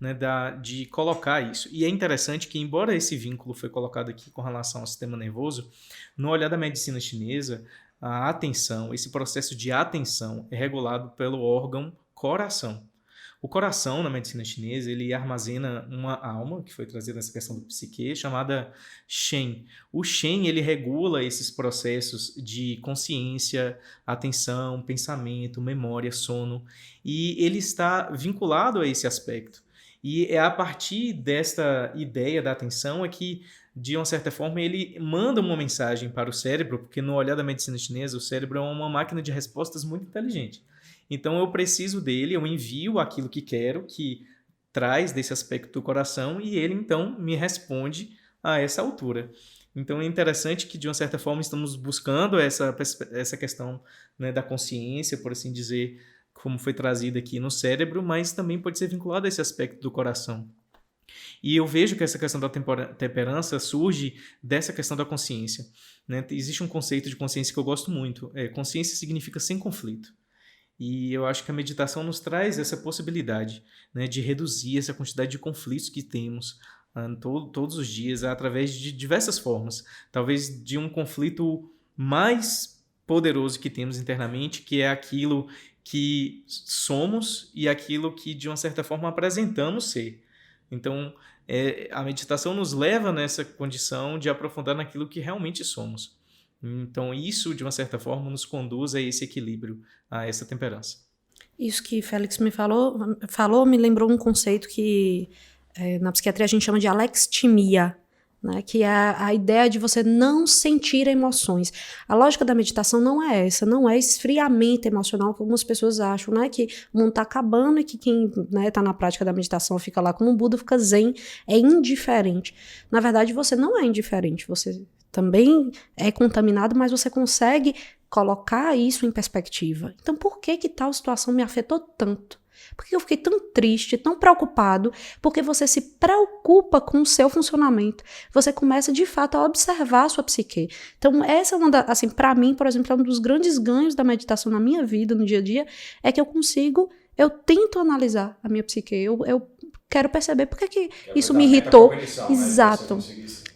né, de colocar isso. E é interessante que, embora esse vínculo foi colocado aqui com relação ao sistema nervoso, no olhar da medicina chinesa, a atenção, esse processo de atenção é regulado pelo órgão coração. O coração, na medicina chinesa, ele armazena uma alma, que foi trazida nessa questão do psique, chamada Shen. O Shen, ele regula esses processos de consciência, atenção, pensamento, memória, sono, e ele está vinculado a esse aspecto. E é a partir desta ideia da atenção é que, de uma certa forma, ele manda uma mensagem para o cérebro, porque no olhar da medicina chinesa, o cérebro é uma máquina de respostas muito inteligente. Então eu preciso dele, eu envio aquilo que quero, que traz desse aspecto do coração, e ele então me responde a essa altura. Então é interessante que, de uma certa forma, estamos buscando essa questão, né, da consciência, por assim dizer, como foi trazida aqui no cérebro, mas também pode ser vinculado a esse aspecto do coração. E eu vejo que essa questão da temperança surge dessa questão da consciência, né? Existe um conceito de consciência que eu gosto muito. Consciência significa sem conflito. E eu acho que a meditação nos traz essa possibilidade, né, de reduzir essa quantidade de conflitos que temos todos os dias, através de diversas formas. Talvez de um conflito mais poderoso que temos internamente, que é aquilo que somos e aquilo que, de uma certa forma, apresentamos ser. Então, a meditação nos leva nessa condição de aprofundar naquilo que realmente somos. Então, isso, de uma certa forma, nos conduz a esse equilíbrio, a essa temperança. Isso que Félix me falou me lembrou um conceito que na psiquiatria a gente chama de alextimia, né? Que é a ideia de você não sentir emoções. A lógica da meditação não é essa, não é esfriamento emocional que algumas pessoas acham, né? Que o mundo está acabando e que quem está na prática da meditação fica lá como um Buda, fica zen, é indiferente. Na verdade, você não é indiferente, você também é contaminado, mas você consegue colocar isso em perspectiva. Então, por que tal situação me afetou tanto? Por que eu fiquei tão triste, tão preocupado? Porque você se preocupa com o seu funcionamento. Você começa, de fato, a observar a sua psique. Então, essa é uma assim, para mim, por exemplo, é um dos grandes ganhos da meditação na minha vida, no dia a dia, é que eu tento analisar a minha psique. Eu quero perceber por que isso me irritou. Exato.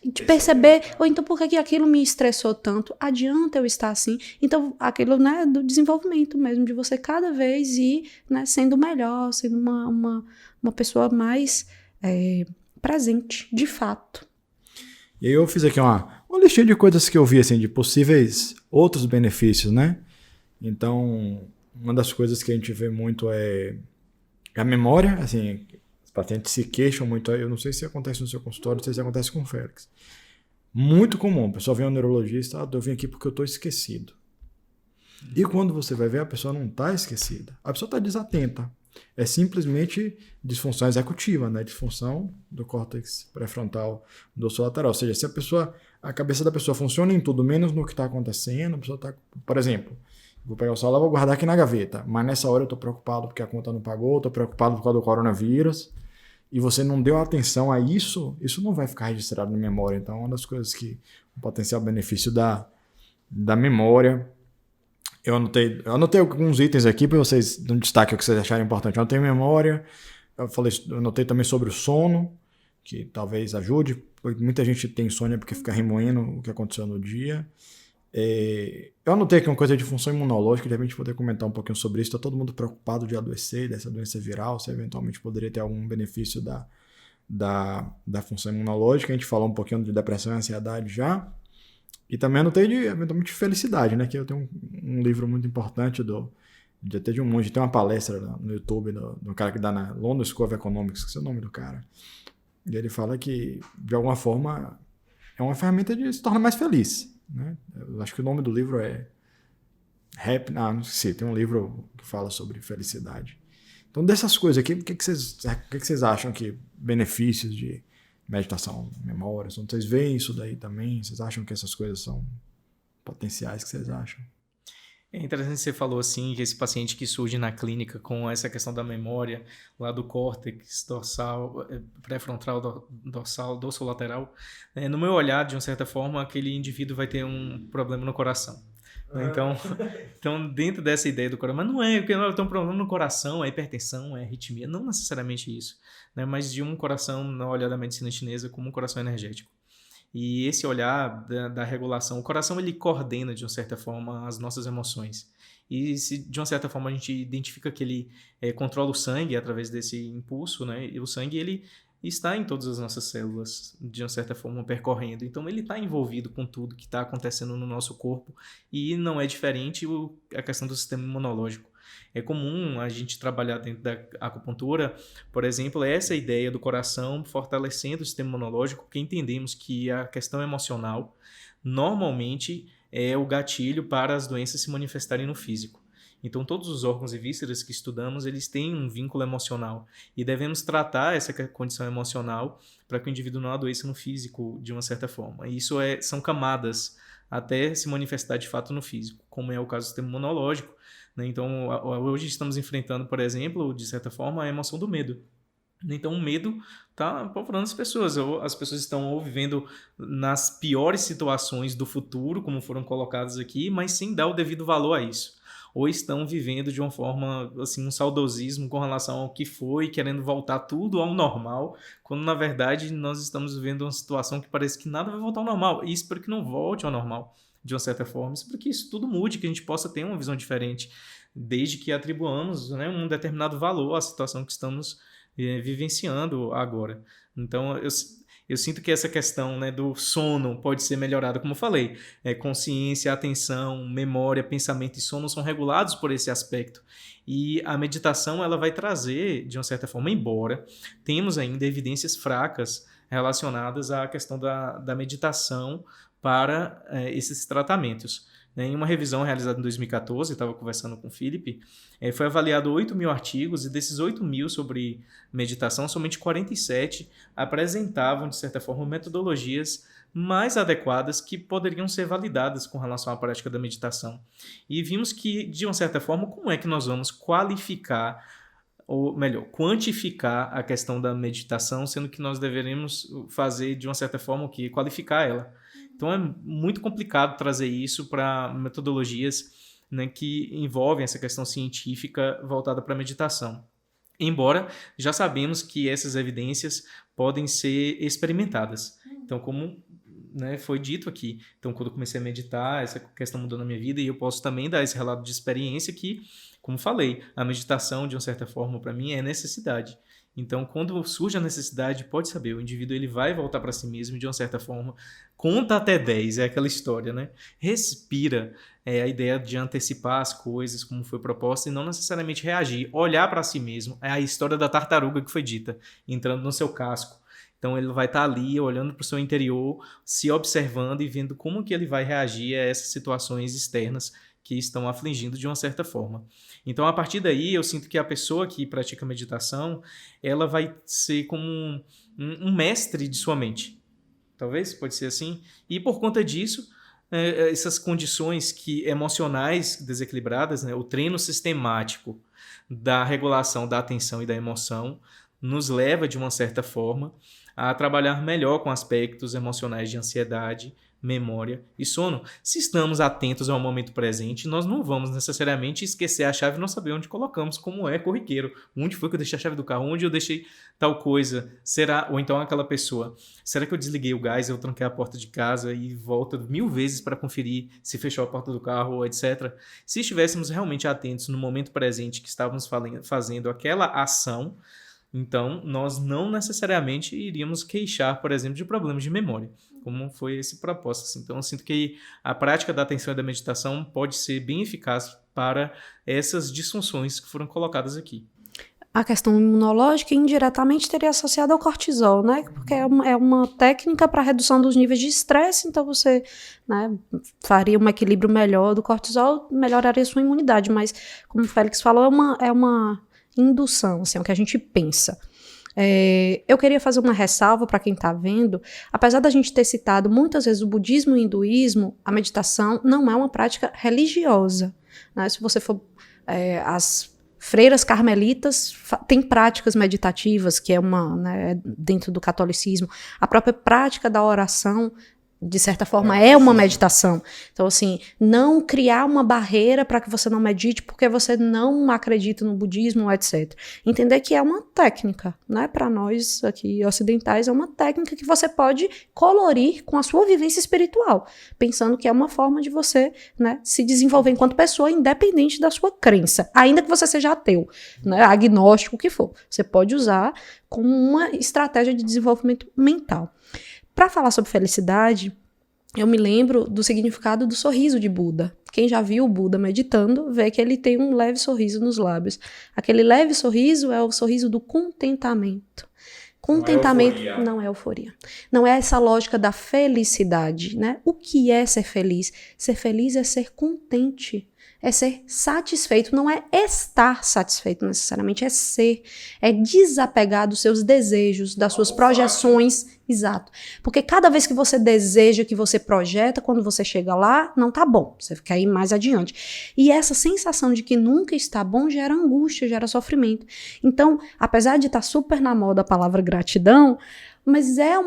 De perceber, ou então por que aquilo me estressou tanto, adianta eu estar assim? Então, aquilo, né, do desenvolvimento mesmo, de você cada vez ir, né, sendo melhor, sendo uma pessoa mais presente, de fato. E aí eu fiz aqui uma listinha de coisas que eu vi, assim, de possíveis outros benefícios, né? Então, uma das coisas que a gente vê muito é a memória, assim, os pacientes se queixam muito, eu não sei se acontece no seu consultório, não sei se acontece com o Félix. Muito comum, o pessoal vem ao neurologista, eu vim aqui porque eu estou esquecido. E quando você vai ver, a pessoa não está esquecida, a pessoa está desatenta. É simplesmente disfunção executiva, né? Disfunção do córtex pré-frontal dorsolateral. Ou seja, se a cabeça da pessoa funciona em tudo, menos no que está acontecendo, a pessoa está, por exemplo, vou pegar o celular e vou guardar aqui na gaveta, mas nessa hora eu estou preocupado porque a conta não pagou, estou preocupado por causa do coronavírus, e você não deu atenção a isso, isso não vai ficar registrado na memória. Então, uma das coisas que o potencial benefício da memória. Eu anotei alguns itens aqui para vocês dar um destaque ao que vocês acharem importante. Eu anotei memória, eu anotei também sobre o sono, que talvez ajude. Muita gente tem insônia porque fica remoendo o que aconteceu no dia. Eu anotei aqui uma coisa de função imunológica, de repente poder comentar um pouquinho sobre isso. Está todo mundo preocupado de adoecer, dessa doença viral, se eventualmente poderia ter algum benefício da função imunológica. A gente falou um pouquinho de depressão e ansiedade já. E também anotei eventualmente felicidade, né? Que eu tenho um livro muito importante até de um monge. Tem uma palestra no YouTube do cara que dá na London School of Economics, que é o nome do cara. E ele fala que, de alguma forma, é uma ferramenta de se tornar mais feliz, né? Eu acho que o nome do livro é não sei, tem um livro que fala sobre felicidade. Então, dessas coisas aqui, o que vocês acham que benefícios de meditação, memória, vocês veem isso daí também? Vocês acham que essas coisas são potenciais? O que vocês acham? É interessante que você falou assim, que esse paciente que surge na clínica com essa questão da memória, lá do córtex dorsal, pré-frontal, dorsal, dorsolateral, no meu olhar, de uma certa forma, aquele indivíduo vai ter um problema no coração. Então, dentro dessa ideia do coração, mas não é, porque eu tenho um problema no coração, é hipertensão, é arritmia, não necessariamente isso, né? Mas de um coração, no olhar da medicina chinesa, como um coração energético. E esse olhar da regulação, o coração ele coordena de uma certa forma as nossas emoções. E se de uma certa forma a gente identifica que ele controla o sangue através desse impulso, né? E o sangue ele está em todas as nossas células, de uma certa forma, percorrendo. Então, ele está envolvido com tudo que está acontecendo no nosso corpo e não é diferente a questão do sistema imunológico. É comum a gente trabalhar dentro da acupuntura, por exemplo, essa ideia do coração fortalecendo o sistema imunológico, porque entendemos que a questão emocional normalmente é o gatilho para as doenças se manifestarem no físico. Então, todos os órgãos e vísceras que estudamos, eles têm um vínculo emocional e devemos tratar essa condição emocional para que o indivíduo não adoeça no físico de uma certa forma. E isso são camadas até se manifestar de fato no físico, como é o caso do sistema imunológico, né? Então, hoje estamos enfrentando, por exemplo, de certa forma, a emoção do medo. Então, o medo está apavorando as pessoas. As pessoas estão ou vivendo nas piores situações do futuro, como foram colocadas aqui, mas sem dar o devido valor a isso. Ou estão vivendo de uma forma, assim, um saudosismo com relação ao que foi, querendo voltar tudo ao normal, quando, na verdade, nós estamos vivendo uma situação que parece que nada vai voltar ao normal. E espero que não volte ao normal, de uma certa forma. Espero que isso tudo mude, que a gente possa ter uma visão diferente, desde que atribuamos, né, um determinado valor à situação que estamos vivenciando agora. Então, eu sinto que essa questão, né, do sono pode ser melhorada, como eu falei. Consciência, atenção, memória, pensamento e sono são regulados por esse aspecto. E a meditação ela vai trazer, de uma certa forma, embora temos ainda evidências fracas relacionadas à questão da meditação para esses tratamentos. Em uma revisão realizada em 2014, eu estava conversando com o Felipe, foi avaliado 8.000 artigos e desses 8.000 sobre meditação, somente 47 apresentavam, de certa forma, metodologias mais adequadas que poderiam ser validadas com relação à prática da meditação. E vimos que, de uma certa forma, como é que nós vamos qualificar, ou melhor, quantificar a questão da meditação, sendo que nós deveríamos fazer, de uma certa forma, o quê? Qualificar ela. Então é muito complicado trazer isso para metodologias, né, que envolvem essa questão científica voltada para a meditação. Embora já sabemos que essas evidências podem ser experimentadas. Então, como, né, foi dito aqui, então quando eu comecei a meditar, essa questão mudou na minha vida e eu posso também dar esse relato de experiência que, como falei, a meditação, de uma certa forma, para mim é necessidade. Então, quando surge a necessidade, pode saber, o indivíduo ele vai voltar para si mesmo de uma certa forma, conta até 10, é aquela história, né? Respira, a ideia de antecipar as coisas como foi proposta e não necessariamente reagir, olhar para si mesmo, é a história da tartaruga que foi dita, entrando no seu casco. Então, ele vai estar ali olhando para o seu interior, se observando e vendo como que ele vai reagir a essas situações externas que estão afligindo de uma certa forma. Então, a partir daí, eu sinto que a pessoa que pratica meditação, ela vai ser como um mestre de sua mente. Talvez, pode ser assim. E por conta disso, essas condições emocionais desequilibradas, né, o treino sistemático da regulação da atenção e da emoção, nos leva, de uma certa forma, a trabalhar melhor com aspectos emocionais de ansiedade, memória e sono. Se estamos atentos ao momento presente, nós não vamos necessariamente esquecer a chave e não saber onde colocamos, como é corriqueiro. Onde foi que eu deixei a chave do carro? Onde eu deixei tal coisa? Será? Ou então aquela pessoa, será que eu desliguei o gás, eu tranquei a porta de casa e volto 1000 vezes para conferir se fechou a porta do carro, etc. Se estivéssemos realmente atentos no momento presente que estávamos fazendo aquela ação, então nós não necessariamente iríamos queixar, por exemplo, de problemas de memória, como foi esse propósito. Assim. Então eu sinto que a prática da atenção e da meditação pode ser bem eficaz para essas disfunções que foram colocadas aqui. A questão imunológica indiretamente teria associado ao cortisol, né? Porque é uma técnica para redução dos níveis de estresse, então você, né, faria um equilíbrio melhor do cortisol, melhoraria sua imunidade, mas como o Félix falou, é uma indução, assim, é o que a gente pensa. Eu queria fazer uma ressalva para quem está vendo. Apesar da gente ter citado muitas vezes o budismo e o hinduísmo, a meditação não é uma prática religiosa, né? Se você for as freiras carmelitas têm práticas meditativas, que é né, dentro do catolicismo, a própria prática da oração, de certa forma, é uma meditação. Então, assim, não criar uma barreira para que você não medite porque você não acredita no budismo, etc. Entender que é uma técnica, né? Para nós aqui ocidentais, é uma técnica que você pode colorir com a sua vivência espiritual, pensando que é uma forma de você, né, se desenvolver enquanto pessoa, independente da sua crença, ainda que você seja ateu, né, agnóstico, o que for. Você pode usar como uma estratégia de desenvolvimento mental. Para falar sobre felicidade, eu me lembro do significado do sorriso de Buda. Quem já viu o Buda meditando, vê que ele tem um leve sorriso nos lábios. Aquele leve sorriso é o sorriso do contentamento. Contentamento não é euforia. Não é essa lógica da felicidade, né? O que é ser feliz? Ser feliz é ser contente. É ser satisfeito, não é estar satisfeito necessariamente, é ser, é desapegar dos seus desejos, das suas projeções. Exato. Porque cada vez que você deseja, que você projeta, quando você chega lá, não tá bom, você quer ir mais adiante. E essa sensação de que nunca está bom gera angústia, gera sofrimento. Então, apesar de estar super na moda a palavra gratidão, mas é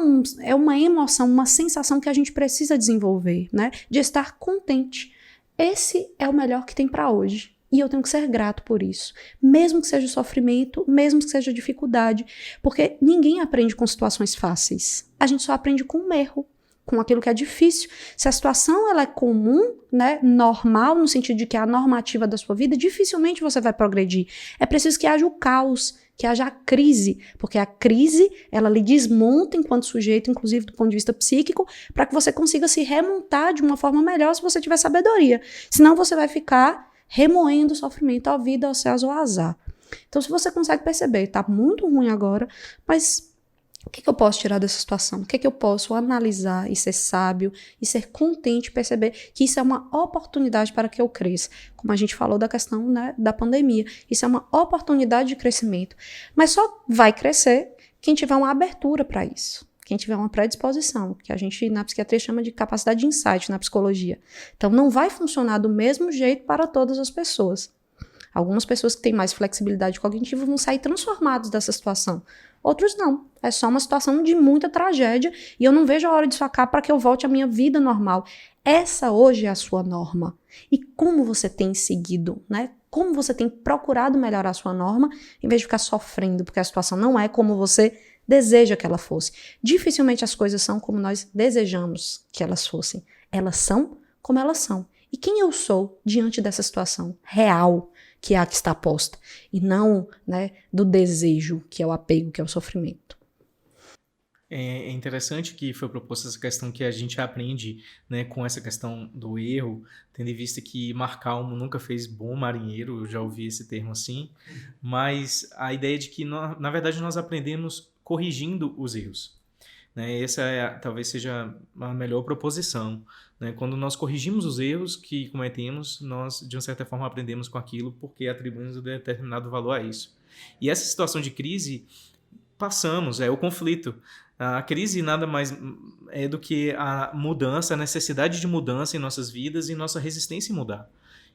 uma emoção, uma sensação que a gente precisa desenvolver, né? De estar contente. Esse é o melhor que tem para hoje. E eu tenho que ser grato por isso. Mesmo que seja sofrimento, mesmo que seja dificuldade. Porque ninguém aprende com situações fáceis. A gente só aprende com um erro, com aquilo que é difícil. Se a situação ela é comum, né, normal, no sentido de que é a normativa da sua vida, dificilmente você vai progredir. É preciso que haja o caos, que haja a crise, porque a crise, ela lhe desmonta enquanto sujeito, inclusive do ponto de vista psíquico, para que você consiga se remontar de uma forma melhor se você tiver sabedoria. Senão você vai ficar remoendo o sofrimento, a vida, aos céus ou ao azar. Então, se você consegue perceber, tá muito ruim agora, mas o que eu posso tirar dessa situação? O que eu posso analisar e ser sábio e ser contente, perceber que isso é uma oportunidade para que eu cresça. Como a gente falou da questão, né, da pandemia. Isso é uma oportunidade de crescimento. Mas só vai crescer quem tiver uma abertura para isso. Quem tiver uma predisposição, que a gente na psiquiatria chama de capacidade de insight na psicologia. Então não vai funcionar do mesmo jeito para todas as pessoas. Algumas pessoas que têm mais flexibilidade cognitiva vão sair transformados dessa situação. Outros não. É só uma situação de muita tragédia e eu não vejo a hora de sacar para que eu volte à minha vida normal. Essa hoje é a sua norma. E como você tem seguido, né? Como você tem procurado melhorar a sua norma em vez de ficar sofrendo, porque a situação não é como você deseja que ela fosse. Dificilmente as coisas são como nós desejamos que elas fossem. Elas são como elas são. E quem eu sou diante dessa situação real, que é a que está posta, e não, né, do desejo, que é o apego, que é o sofrimento. É interessante que foi proposta essa questão que a gente aprende, né, com essa questão do erro, tendo em vista que mar calmo nunca fez bom marinheiro, eu já ouvi esse termo assim, mas a ideia de que, na verdade, nós aprendemos corrigindo os erros. Né? Essa talvez seja a melhor proposição. Né? Quando nós corrigimos os erros que cometemos, nós, de uma certa forma, aprendemos com aquilo porque atribuímos um determinado valor a isso. E essa situação de crise, passamos, é o conflito. A crise nada mais é do que a mudança, a necessidade de mudança em nossas vidas e nossa resistência em mudar.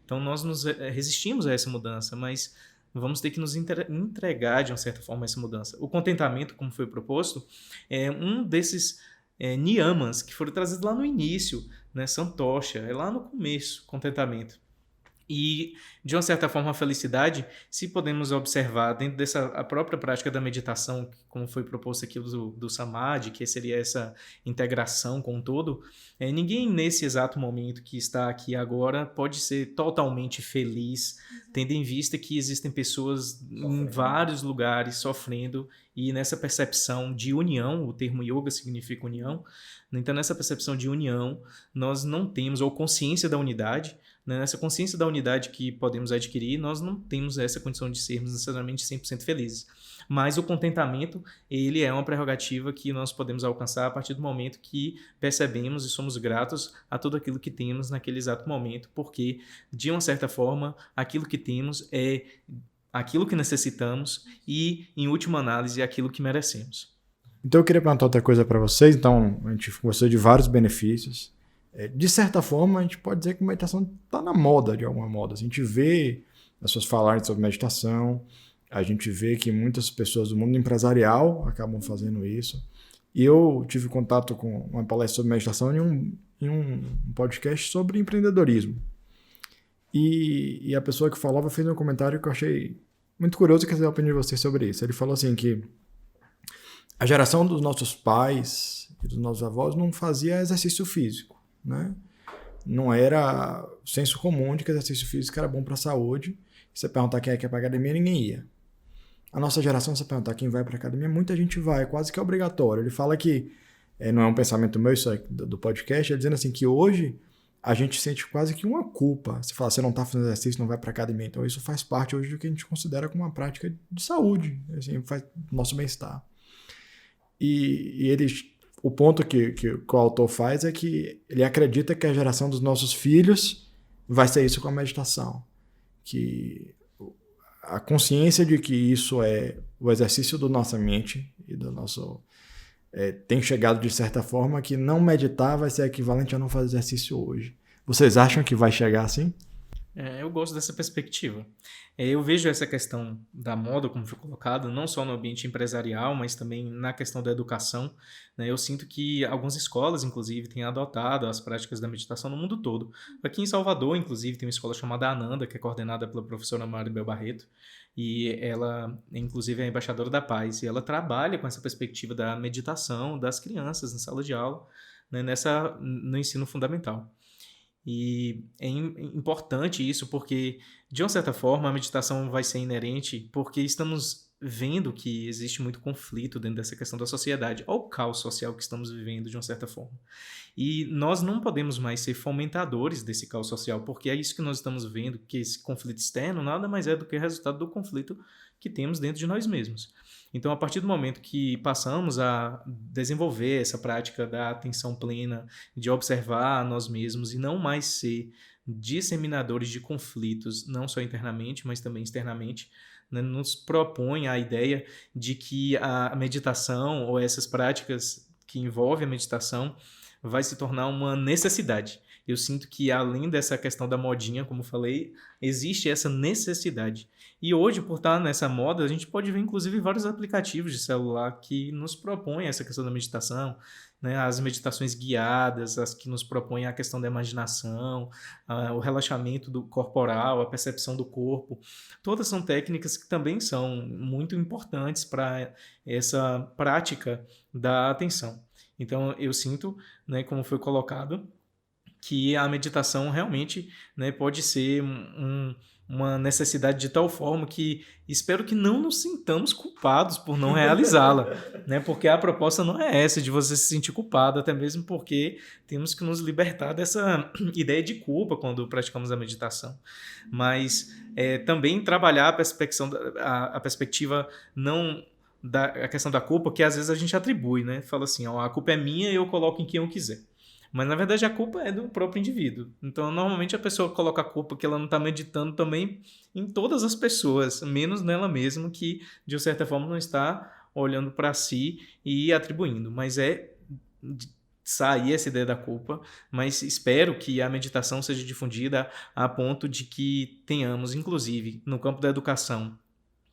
Então, nós nos resistimos a essa mudança, mas vamos ter que nos entregar, de uma certa forma, a essa mudança. O contentamento, como foi proposto, é um desses niyamas que foram trazidos lá no início, né? Santosha, é lá no começo, contentamento. E, de uma certa forma, a felicidade, se podemos observar dentro dessa a própria prática da meditação, como foi proposto aqui do Samadhi, que seria essa integração com o todo, ninguém nesse exato momento que está aqui agora pode ser totalmente feliz, tendo em vista que existem pessoas em vários lugares sofrendo, e nessa percepção de união, o termo yoga significa união, então nessa percepção de união, nós não temos, ou consciência da unidade, nessa consciência da unidade que podemos adquirir, nós não temos essa condição de sermos necessariamente 100% felizes. Mas o contentamento, ele é uma prerrogativa que nós podemos alcançar a partir do momento que percebemos e somos gratos a tudo aquilo que temos naquele exato momento, porque, de uma certa forma, aquilo que temos é aquilo que necessitamos e, em última análise, é aquilo que merecemos. Então eu queria perguntar outra coisa para vocês. Então, a gente conversou de vários benefícios. De certa forma, a gente pode dizer que a meditação está na moda, de alguma moda. A gente vê as pessoas falarem sobre meditação, a gente vê que muitas pessoas do mundo empresarial acabam fazendo isso. E eu tive contato com uma palestra sobre meditação em um podcast sobre empreendedorismo. E a pessoa que falava fez um comentário que eu achei muito curioso e queria saber a opinião de vocês sobre isso. Ele falou assim que a geração dos nossos pais e dos nossos avós não fazia exercício físico. Né? Não era senso comum de que exercício físico era bom para a saúde. Se você perguntar quem é que ia para a academia, ninguém ia. A nossa geração, se você perguntar quem vai para a academia, muita gente vai, quase que é obrigatório. Ele fala que não é um pensamento meu isso do podcast, é dizendo assim que hoje a gente sente quase que uma culpa. Você fala, você não está fazendo exercício, não vai para academia. Então isso faz parte hoje do que a gente considera como uma prática de saúde, assim, faz nosso bem-estar. E o ponto que o autor faz é que ele acredita que a geração dos nossos filhos vai ser isso com a meditação. Que a consciência de que isso é o exercício da nossa mente e do nosso... tem chegado de certa forma que não meditar vai ser equivalente a não fazer exercício hoje. Vocês acham que vai chegar assim? Eu gosto dessa perspectiva. Eu vejo essa questão da moda, como foi colocado, não só no ambiente empresarial, mas também na questão da educação, né? Eu sinto que algumas escolas, inclusive, têm adotado as práticas da meditação no mundo todo. Aqui em Salvador, inclusive, tem uma escola chamada Ananda, que é coordenada pela professora Maribel Barreto, e ela, inclusive, é embaixadora da paz, e ela trabalha com essa perspectiva da meditação das crianças na sala de aula, né? No ensino fundamental. E é importante isso porque, de uma certa forma, a meditação vai ser inerente porque estamos vendo que existe muito conflito dentro dessa questão da sociedade, ou o caos social que estamos vivendo, de uma certa forma. E nós não podemos mais ser fomentadores desse caos social, porque é isso que nós estamos vendo, que esse conflito externo nada mais é do que resultado do conflito que temos dentro de nós mesmos. Então, a partir do momento que passamos a desenvolver essa prática da atenção plena, de observar nós mesmos e não mais ser disseminadores de conflitos, não só internamente, mas também externamente, né, nos propõe a ideia de que a meditação ou essas práticas que envolvem a meditação vai se tornar uma necessidade. Eu sinto que, além dessa questão da modinha, como falei, existe essa necessidade. E hoje, por estar nessa moda, a gente pode ver, inclusive, vários aplicativos de celular que nos propõem essa questão da meditação, né? As meditações guiadas, as que nos propõem a questão da imaginação, o relaxamento corporal, a percepção do corpo. Todas são técnicas que também são muito importantes para essa prática da atenção. Então, eu sinto, né, como foi colocado, que a meditação realmente, né, pode ser uma necessidade de tal forma que espero que não nos sintamos culpados por não realizá-la, né? Porque a proposta não é essa de você se sentir culpado, até mesmo porque temos que nos libertar dessa ideia de culpa quando praticamos a meditação. Mas também trabalhar a perspectiva não... a questão da culpa, que às vezes a gente atribui, né? Fala assim, ó, a culpa é minha e eu coloco em quem eu quiser. Mas, na verdade, a culpa é do próprio indivíduo. Então, normalmente, a pessoa coloca a culpa que ela não está meditando também em todas as pessoas, menos nela mesma, que, de certa forma, não está olhando para si e atribuindo. Mas sair essa ideia da culpa, mas espero que a meditação seja difundida a ponto de que tenhamos, inclusive, no campo da educação,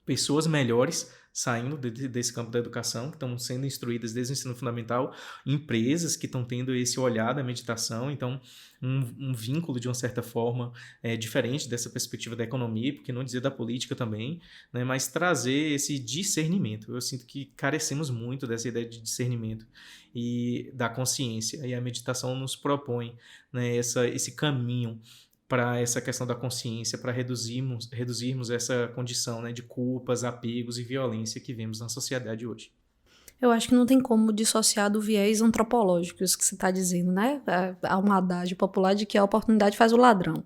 pessoas melhores saindo desse campo da educação, que estão sendo instruídas desde o ensino fundamental, empresas que estão tendo esse olhar da meditação, então um vínculo de uma certa forma diferente dessa perspectiva da economia, porque não dizer da política também, né, mas trazer esse discernimento. Eu sinto que carecemos muito dessa ideia de discernimento e da consciência, e a meditação nos propõe, né, esse caminho para essa questão da consciência, para reduzirmos essa condição, né, de culpas, apegos e violência que vemos na sociedade hoje. Eu acho que não tem como dissociar do viés antropológico, isso que você está dizendo, né? Há uma adágio popular de que a oportunidade faz o ladrão.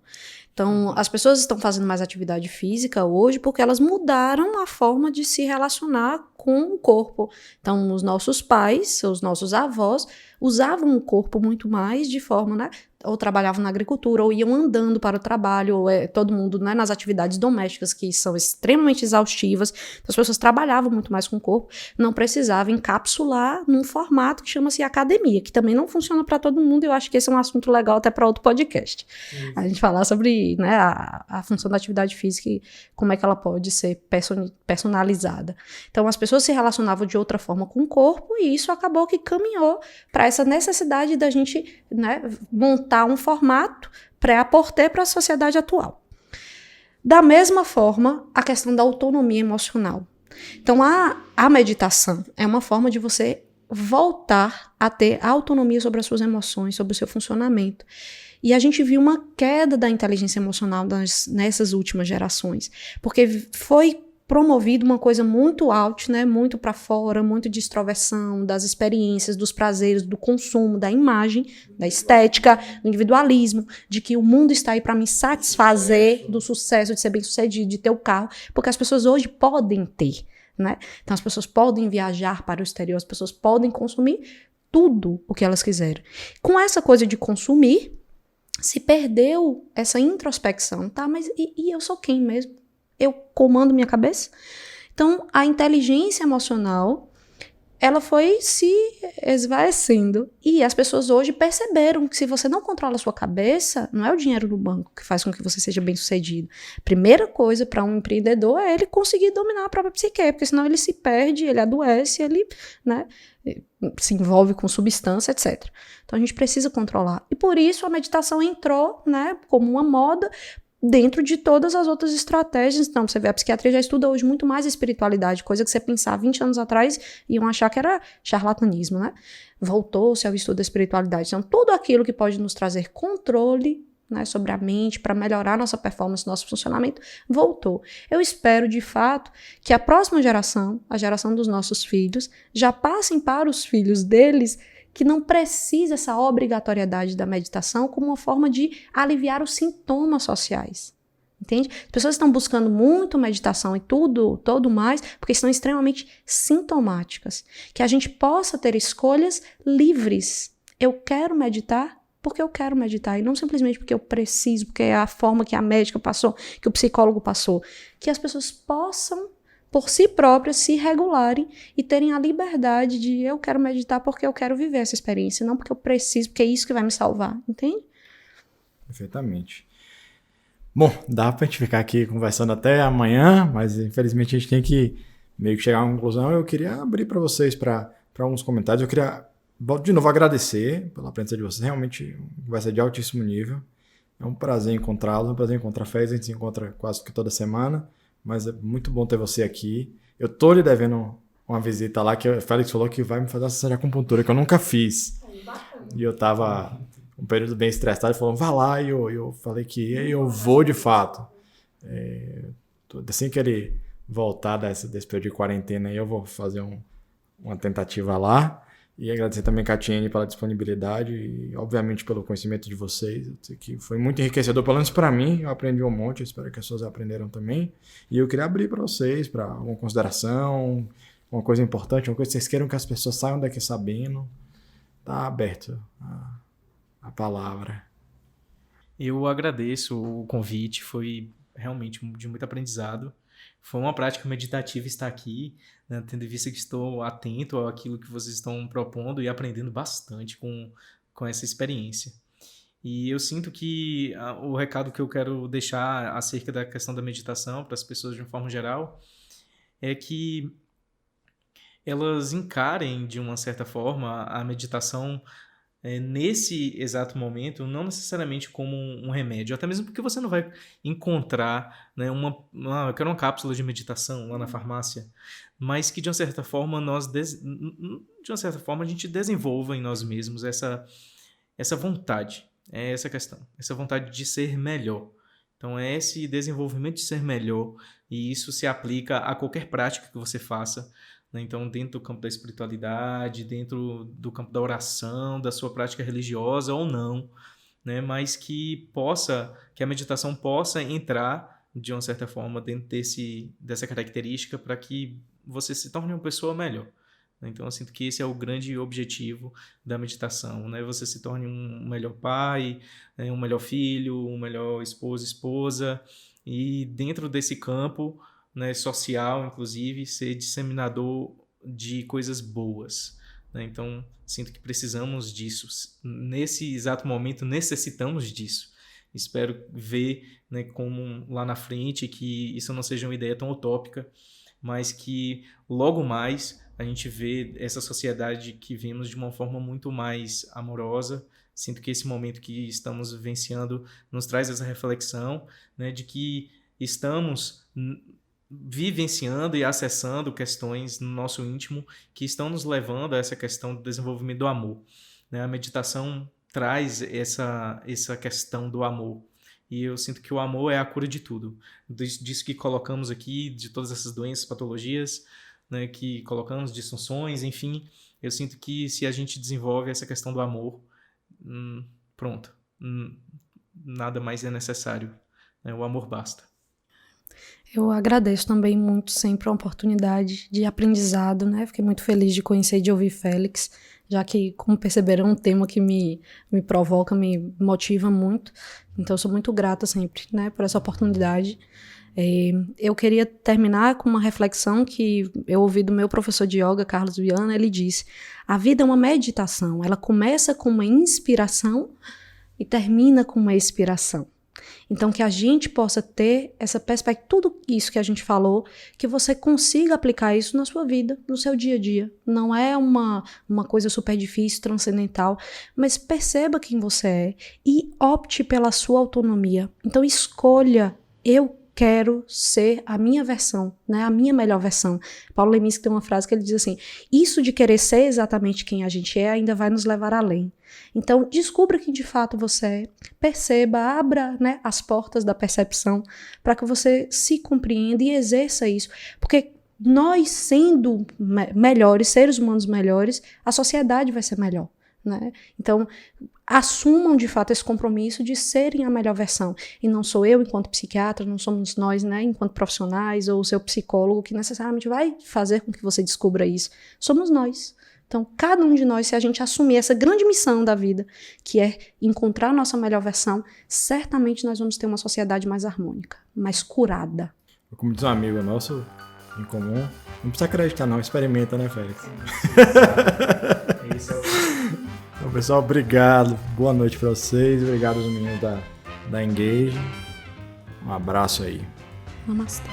Então, as pessoas estão fazendo mais atividade física hoje porque elas mudaram a forma de se relacionar com o corpo. Então, os nossos pais, os nossos avós, usavam o corpo muito mais de forma, né? Ou trabalhavam na agricultura, ou iam andando para o trabalho, ou todo mundo, né, nas atividades domésticas, que são extremamente exaustivas. Então, as pessoas trabalhavam muito mais com o corpo, não precisavam encapsular num formato que chama-se academia, que também não funciona para todo mundo, e eu acho que esse é um assunto legal até para outro podcast. A gente falar sobre, né, a função da atividade física e como é que ela pode ser personalizada. Então, as pessoas se relacionavam de outra forma com o corpo, e isso acabou que caminhou para essa necessidade da gente, né, montar um formato pré-à-porter para a sociedade atual. Da mesma forma, a questão da autonomia emocional. Então, a meditação é uma forma de você voltar a ter autonomia sobre as suas emoções, sobre o seu funcionamento. E a gente viu uma queda da inteligência emocional nessas últimas gerações, porque foi promovido uma coisa muito out, né? Muito para fora, muito de extroversão, das experiências, dos prazeres, do consumo, da imagem, da estética, do individualismo, de que o mundo está aí para me satisfazer, do sucesso, de ser bem-sucedido, de ter o carro, porque as pessoas hoje podem ter, né? Então as pessoas podem viajar para o exterior, as pessoas podem consumir tudo o que elas quiserem. Com essa coisa de consumir, se perdeu essa introspecção, tá? Mas e eu sou quem mesmo? Eu comando minha cabeça? Então, a inteligência emocional, ela foi se esvaecendo. E as pessoas hoje perceberam que se você não controla a sua cabeça, não é o dinheiro do banco que faz com que você seja bem-sucedido. Primeira coisa para um empreendedor é ele conseguir dominar a própria psique, porque senão ele se perde, ele adoece, ele, né, se envolve com substância, etc. Então, a gente precisa controlar. E por isso a meditação entrou, né, como uma moda, dentro de todas as outras estratégias. Então, você vê, a psiquiatria já estuda hoje muito mais espiritualidade, coisa que você pensava 20 anos atrás, iam achar que era charlatanismo, né? Voltou-se ao estudo da espiritualidade. Então, tudo aquilo que pode nos trazer controle, né, sobre a mente, para melhorar nossa performance, nosso funcionamento, voltou. Eu espero, de fato, que a próxima geração, a geração dos nossos filhos, já passem para os filhos deles que não precisa essa obrigatoriedade da meditação como uma forma de aliviar os sintomas sociais. Entende? As pessoas estão buscando muito meditação e todo mais, porque estão extremamente sintomáticas. Que a gente possa ter escolhas livres. Eu quero meditar porque eu quero meditar, e não simplesmente porque eu preciso, porque é a forma que a médica passou, que o psicólogo passou. Que as pessoas possam, por si próprias, se regularem e terem a liberdade de eu quero meditar porque eu quero viver essa experiência, não porque eu preciso, porque é isso que vai me salvar, entende? Perfeitamente. Bom, dá pra gente ficar aqui conversando até amanhã, mas infelizmente a gente tem que meio que chegar a uma conclusão. Eu queria abrir para vocês para alguns comentários. Eu queria, de novo, agradecer pela presença de vocês. Realmente, vai ser de altíssimo nível. É um prazer encontrá-los, é um prazer encontrar a Fez. A gente se encontra quase que toda semana. Mas é muito bom ter você aqui. Eu tô lhe devendo uma visita lá, que o Félix falou que vai me fazer uma sessão de acupuntura, que eu nunca fiz. E eu tava um período bem estressado, ele falou, vá lá, e eu falei que ia, e eu vou de fato. Assim que ele voltar desse período de quarentena, aí eu vou fazer uma tentativa lá. E agradecer também a Catiene pela disponibilidade e, obviamente, pelo conhecimento de vocês, que foi muito enriquecedor, pelo menos para mim. Eu aprendi um monte, espero que as pessoas aprenderam também. E eu queria abrir para vocês, para uma consideração, uma coisa importante, uma coisa que vocês queiram que as pessoas saiam daqui sabendo. Tá aberto a palavra. Eu agradeço o convite, foi realmente de muito aprendizado. Foi uma prática meditativa estar aqui, né, tendo em vista que estou atento àquilo que vocês estão propondo e aprendendo bastante com essa experiência. E eu sinto que o recado que eu quero deixar acerca da questão da meditação para as pessoas de uma forma geral é que elas encarem, de uma certa forma, a meditação nesse exato momento, não necessariamente como um remédio, até mesmo porque você não vai encontrar, né, eu quero uma cápsula de meditação lá na farmácia, mas que de uma certa forma a gente desenvolva em nós mesmos essa vontade, essa questão, essa vontade de ser melhor. Então é esse desenvolvimento de ser melhor, e isso se aplica a qualquer prática que você faça. Então, dentro do campo da espiritualidade, dentro do campo da oração, da sua prática religiosa ou não, né? Mas que a meditação possa entrar, de uma certa forma, dentro dessa característica para que você se torne uma pessoa melhor. Então, eu sinto que esse é o grande objetivo da meditação, né? Você se torne um melhor pai, um melhor filho, um melhor esposa, e dentro desse campo, né, social, inclusive, ser disseminador de coisas boas, né? Então, sinto que precisamos disso. Nesse exato momento, necessitamos disso. Espero ver, né, como lá na frente, que isso não seja uma ideia tão utópica, mas que logo mais a gente vê essa sociedade que vemos de uma forma muito mais amorosa. Sinto que esse momento que estamos vivenciando nos traz essa reflexão, né, de que estamos vivenciando e acessando questões no nosso íntimo que estão nos levando a essa questão do desenvolvimento do amor, né? A meditação traz essa questão do amor. E eu sinto que o amor é a cura de tudo. Disso que colocamos aqui, de todas essas doenças, patologias, né, que colocamos, disfunções, enfim. Eu sinto que se a gente desenvolve essa questão do amor, pronto. Nada mais é necessário. Né, o amor basta. Eu agradeço também muito sempre a oportunidade de aprendizado, né? Fiquei muito feliz de conhecer e de ouvir Félix, já que, como perceberam, é um tema que me provoca, me motiva muito. Então, eu sou muito grata sempre, né, por essa oportunidade. Eu queria terminar com uma reflexão que eu ouvi do meu professor de yoga, Carlos Viana. Ele disse: a vida é uma meditação, ela começa com uma inspiração e termina com uma expiração. Então, que a gente possa ter essa perspectiva, tudo isso que a gente falou, que você consiga aplicar isso na sua vida, no seu dia a dia. Não é uma coisa super difícil, transcendental, mas perceba quem você é e opte pela sua autonomia. Então, escolha, eu quero ser a minha versão, né? A minha melhor versão. Paulo Leminski tem uma frase que ele diz assim: isso de querer ser exatamente quem a gente é ainda vai nos levar além. Então, descubra quem de fato você é, perceba, abra, né, as portas da percepção para que você se compreenda e exerça isso. Porque nós, sendo melhores, seres humanos melhores, a sociedade vai ser melhor. Né? Então, assumam de fato esse compromisso de serem a melhor versão. E não sou eu, enquanto psiquiatra, não somos nós, né, enquanto profissionais, ou o seu psicólogo, que necessariamente vai fazer com que você descubra isso. Somos nós. Então, cada um de nós, se a gente assumir essa grande missão da vida, que é encontrar a nossa melhor versão, certamente nós vamos ter uma sociedade mais harmônica, mais curada. Como diz um amigo nosso em comum, não precisa acreditar não, experimenta, né, Félix? É isso. Então, pessoal, obrigado. Boa noite para vocês. Obrigado aos meninos da Engage. Um abraço aí. Namastê.